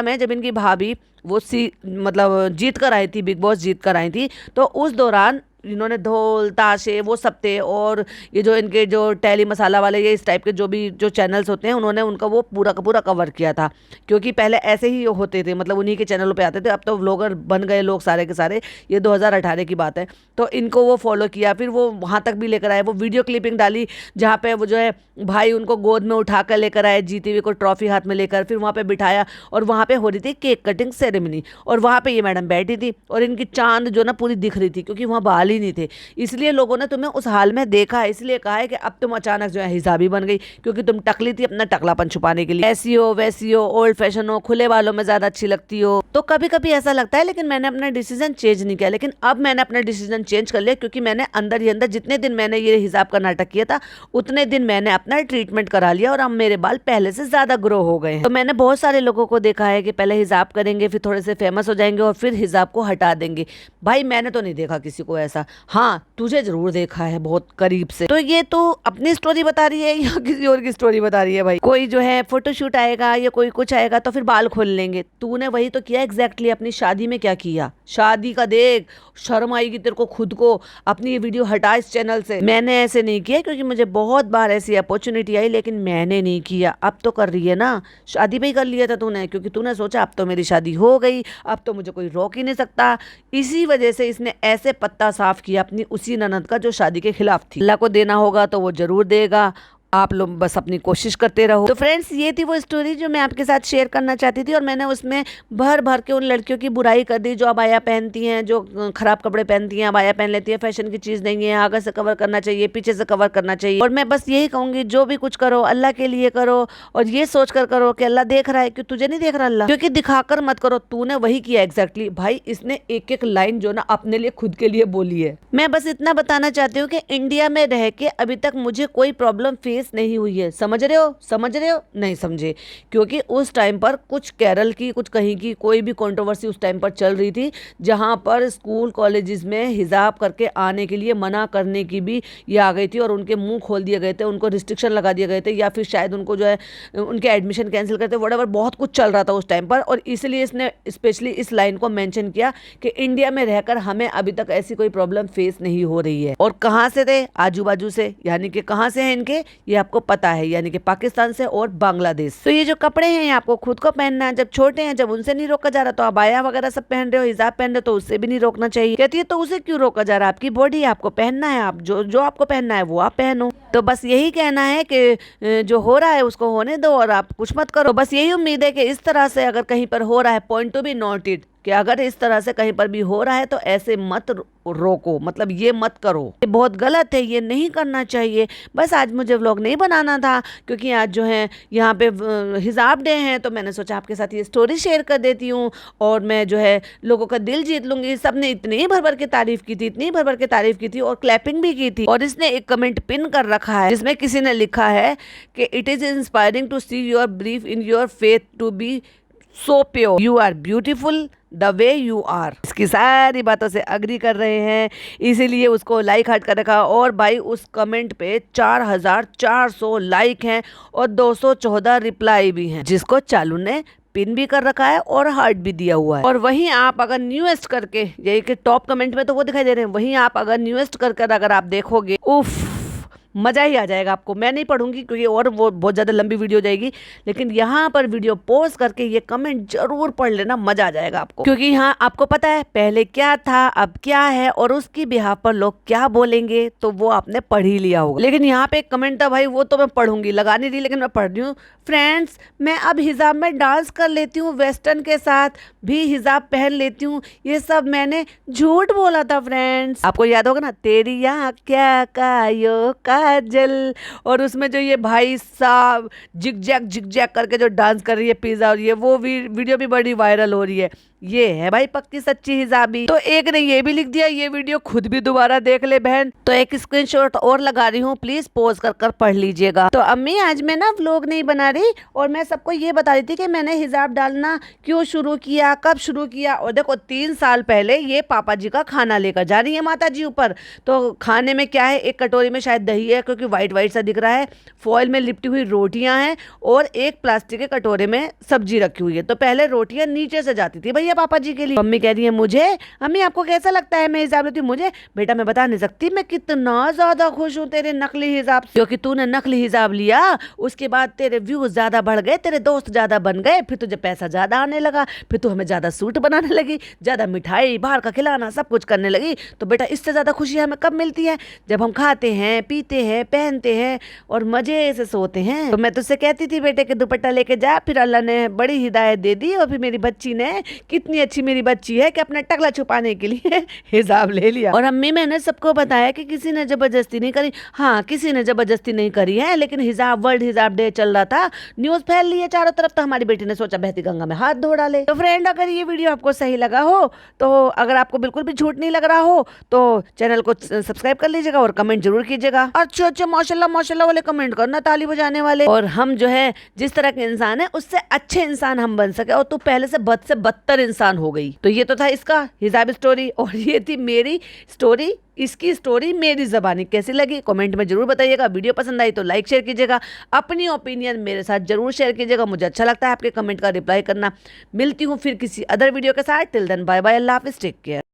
में जब इनकी भाभी वो मतलब जीत कर आई थी, बिग बॉस जीत कर आई थी, तो उस दौरान इन्होंने ढोल ताशे वो सब थे, और ये जो इनके जो टेली मसाला वाले ये इस टाइप के जो भी जो चैनल्स होते हैं उन्होंने उनका वो पूरा का पूरा कवर किया था, क्योंकि पहले ऐसे ही होते थे, मतलब उन्हीं के चैनलों पे आते थे। अब तो व्लॉगर बन गए लोग सारे के सारे, ये 2018 की बात है। तो इनको वो फॉलो किया, फिर वो वहाँ तक भी लेकर आए, वो वीडियो क्लिपिंग डाली जहाँ पे वो जो है भाई उनको गोद में उठा कर लेकर आए, जीते हुए को ट्रॉफी हाथ में लेकर, फिर वहाँ पे बिठाया और वहाँ पे हो रही थी केक कटिंग सेरेमनी, और वहाँ पे ये मैडम बैठी थी और इनकी चांद जो ना पूरी दिख रही थी, क्योंकि वहाँ बाल ही नहीं थे, इसलिए लोगों ने तुम्हें उस हाल में देखा है। इसलिए कहा है कि अब तुम अचानक जो है हिजाबी बन गई, क्योंकि तुम टकली थी अपना टकलापन छुपाने के लिए। ऐसी हो वैसी हो, ओल्ड फैशन हो, खुले बालों में ज्यादा अच्छी लगती हो। तो कभी कभी ऐसा लगता है, लेकिन मैंने अपना डिसीजन चेंज नहीं किया। लेकिन अब मैंने अपना डिसीजन चेंज कर लिया, क्योंकि मैंने अंदर ही अंदर जितने दिन मैंने ये हिजाब का नाटक किया था उतने दिन मैंने अपना ट्रीटमेंट करा लिया, और अब मेरे बाल पहले से ज्यादा ग्रो हो गए हैं। तो मैंने बहुत सारे लोगों को देखा है कि पहले हिजाब करेंगे, फिर थोड़े से फेमस हो जाएंगे और फिर हिजाब को हटा देंगे। भाई मैंने तो नहीं देखा किसी को ऐसा, हाँ तुझे जरूर देखा है बहुत करीब से। तो ये तो अपनी स्टोरी बता रही है या किसी और की स्टोरी बता रही है? भाई कोई जो है फोटोशूट आएगा या कोई कुछ आएगा तो फिर बाल खोल लेंगे। तूने वही तो किया एग्जैक्टली। अपनी शादी में क्या किया? शादी का देख, शर्म आएगी तेरे को खुद को। अपनी ये वीडियो हटा इस चैनल से। मैंने ऐसे नहीं किया, क्योंकि मुझे बहुत बार ऐसी अपॉर्चुनिटी आई, लेकिन मैंने नहीं किया। अब तो कर रही है ना, शादी पे ही कर लिया था तूने, क्योंकि तूने सोचा अब तो मेरी शादी हो गई, अब तो मुझे कोई रोक ही नहीं सकता। इसी वजह से इसने ऐसे पत्ता साफ किया अपनी उसी ननद का जो शादी के खिलाफ थी। अल्लाह को देना होगा तो वो जरूर देगा, आप लोग बस अपनी कोशिश करते रहो। तो फ्रेंड्स ये थी वो स्टोरी जो मैं आपके साथ शेयर करना चाहती थी, और मैंने उसमें भर भर के उन लड़कियों की बुराई कर दी जो अबाया पहनती हैं, जो खराब कपड़े पहनती हैं, अबाया पहन लेती है, फैशन की चीज़ नहीं है, आगे से कवर करना चाहिए, पीछे से कवर करना चाहिए। और मैं बस यही कहूँगी, जो भी कुछ करो अल्लाह के लिए करो, और ये सोच कर करो कि अल्लाह देख रहा है, कि तुझे नहीं देख रहा अल्लाह, क्योंकि दिखाकर मत करो। तूने वही किया एग्जैक्टली। भाई इसने एक एक लाइन जो ना अपने लिए खुद के लिए बोली है। मैं बस इतना बताना चाहती हूँ कि इंडिया में रह के अभी तक मुझे कोई प्रॉब्लम फेस नहीं हुई है। समझ रहे हो? समझ रहे हो? नहीं समझे, क्योंकि उस टाइम पर कुछ केरल की कुछ कहीं की कोई भी कंट्रोवर्सी उस टाइम पर चल रही थी, जहां पर स्कूल कॉलेजेस में हिजाब करके आने के लिए मना करने की भी ये आ गई थी, और उनके मुंह खोल दिए गए थे, उनको रिस्ट्रिक्शन लगा दिए गए थे, या फिर शायद उनको जो है उनके एडमिशन कैंसिल करते, व्हाटएवर, बहुत कुछ चल रहा था उस टाइम पर। और इसलिए इसने स्पेशली इस लाइन को मेंशन किया कि इंडिया में रहकर हमें अभी तक ऐसी कोई प्रॉब्लम फेस नहीं हो रही है। और कहाँ से थे? आजू बाजू से, यानी कि कहाँ से हैं इनके, ये आपको पता है, यानी कि पाकिस्तान से और बांग्लादेश। तो ये जो कपड़े हैं ये आपको खुद को पहनना है। जब छोटे हैं, जब उनसे नहीं रोका जा रहा, तो आप आया वगैरह सब पहन रहे हो, हिजाब पहन रहे हो, तो उससे भी नहीं रोकना चाहिए। कहती है तो उसे क्यों रोका जा रहा है? आपकी बॉडी आपको पहनना है, आप जो आपको पहनना है वो आप पहनो। तो बस यही कहना है कि जो हो रहा है उसको होने दो और आप कुछ मत करो। बस यही उम्मीद है कि इस तरह से अगर कहीं पर हो रहा है, पॉइंट टू बी नोटेड, कि अगर इस तरह से कहीं पर भी हो रहा है तो ऐसे मत रोको, मतलब ये मत करो, ये बहुत गलत है, ये नहीं करना चाहिए। बस आज मुझे व्लॉग नहीं बनाना था, क्योंकि आज जो है यहाँ पे हिजाब डे है, तो मैंने सोचा आपके साथ ये स्टोरी शेयर कर देती हूँ, और मैं जो है लोगों का दिल जीत लूंगी। सबने इतनी भर भर के तारीफ की थी, इतनी भर भर के तारीफ की थी, और क्लैपिंग भी की थी। और इसने एक कमेंट पिन कर रखा है जिसमें किसी ने लिखा है कि it is inspiring to see your belief in your faith to be so pure, you are beautiful the way you are. इसकी सारी बातों से अग्री कर रहे हैं, इसीलिए उसको लाइक हार्ट कर रखा। और भाई उस कमेंट पे 4400 लाइक हैं और 214 रिप्लाई भी हैं, जिसको चालू ने पिन भी कर रखा है और हार्ट भी दिया हुआ है। और वहीं आप अगर न्यूएस्ट करके, यही कि टॉप कमेंट में तो वो दिखाई दे रहे हैं, वहीं आप अगर न्यूएस्ट कर अगर आप देखोगे, उफ, मज़ा ही आ जाएगा आपको। मैं नहीं पढ़ूंगी क्योंकि और वो बहुत ज़्यादा लंबी वीडियो हो जाएगी, लेकिन यहाँ पर वीडियो पॉज करके ये कमेंट जरूर पढ़ लेना, मज़ा आ जाएगा आपको। क्योंकि यहाँ आपको पता है पहले क्या था अब क्या है, और उसकी बिहाफ पर लोग क्या बोलेंगे, तो वो आपने पढ़ ही लिया होगा। लेकिन यहाँ पे एक कमेंट था भाई, वो तो मैं पढ़ूंगी, लगा नहीं रही लेकिन मैं पढ़ रही हूँ। फ्रेंड्स, मैं अब हिजाब में डांस कर लेती हूँ, वेस्टर्न के साथ भी हिजाब पहन लेती हूँ, ये सब मैंने झूठ बोला था फ्रेंड्स। आपको याद होगा ना, तेरी यहाँ क्या कायो काजल, और उसमें जो ये भाई साहब जिग जैक करके जो डांस कर रही है पिज्जा, और ये वो वीडियो भी बड़ी वायरल हो रही है। ये है भाई पक्की सच्ची हिजाबी। तो एक ने ये भी लिख दिया, ये वीडियो खुद भी दोबारा देख ले बहन। तो एक स्क्रीनशॉट और लगा रही हूँ, प्लीज पॉज कर पढ़ लीजिएगा। तो अम्मी आज मैं ना व्लॉग नहीं बना रही, और मैं सबको ये बता रही थी कि मैंने हिजाब डालना क्यों शुरू किया, कब शुरू किया। और देखो 3 साल पहले ये पापा जी का खाना लेकर जा रही है माता जी ऊपर। तो खाने में क्या है, एक कटोरी में शायद दही है क्योंकि वाइट वाइट सा दिख रहा है। फॉइल में लिपटी हुई रोटियां हैं और एक प्लास्टिक के कटोरे में सब्जी रखी हुई है। तो पहले रोटियां नीचे से जाती थी भैया पापा जी के लिए। मम्मी कह रही है मुझे, अम्मी आपको कैसा लगता है मैं हिसाब लेती हूँ? मुझे बेटा मैं बता नहीं सकती मैं कितना ज्यादा खुश हूँ तेरे नकली हिसाब से, क्योंकि तूने नकली हिसाब लिया, उसके बाद तेरे व्यूज ज्यादा बढ़ गए, तेरे दोस्त ज्यादा बन गए, फिर तुझे पैसा ज्यादा आने लगा, फिर तू हमें ज्यादा सूट बनाने लगी, ज्यादा मिठाई बाहर का खिलाना सब कुछ करने लगी। तो बेटा इससे ज्यादा खुशी हमें कब मिलती है? जब हम खाते हैं, पीते हैं, पहनते हैं और मजे से सोते हैं। तो मैं तुझसे कहती थी बेटे के दुपट्टा लेके जा, फिर अल्लाह ने बड़ी हिदायत दे दी और फिर मेरी बच्ची ने, कितनी अच्छी मेरी बच्ची है कि अपना टकला छुपाने के लिए हिसाब ले लिया। और अम्मी मैंने सबको बताया कि किसी ने जबरदस्ती नहीं करी। हाँ किसी ने जबरदस्ती नहीं करी है, लेकिन हिसाब वर्ल्ड हिसाब डे चल रहा था, न्यूज फैल रही है चारों तरफ, तो हमारी बेटी ने सोचा बहती गंगा में हाथ धो डाले। तो फ्रेंड अगर ये वीडियो आपको सही लगा हो, तो अगर आपको बिल्कुल भी झूठ नहीं लग रहा हो, तो चैनल को सब्सक्राइब कर लीजिएगा और कमेंट जरूर कीजिएगा। अच्छे अच्छे माशाल्लाह माशाल्लाह वाले कमेंट करना, ताली बजाने वाले। और हम जो है जिस तरह के इंसान है उससे अच्छे इंसान हम बन सके, और तू पहले से बद से बदतर इंसान हो गई। तो ये तो था इसका हिजाब स्टोरी, और ये थी मेरी स्टोरी, इसकी स्टोरी मेरी ज़बानी। कैसी लगी कमेंट में जरूर बताइएगा। वीडियो पसंद आई तो लाइक शेयर कीजिएगा, अपनी ओपिनियन मेरे साथ जरूर शेयर कीजिएगा, मुझे अच्छा लगता है आपके कमेंट का रिप्लाई करना। मिलती हूँ फिर किसी अदर वीडियो के साथ। टिल देन बाय बाय, अल्लाह हाफिज़, टेक केयर।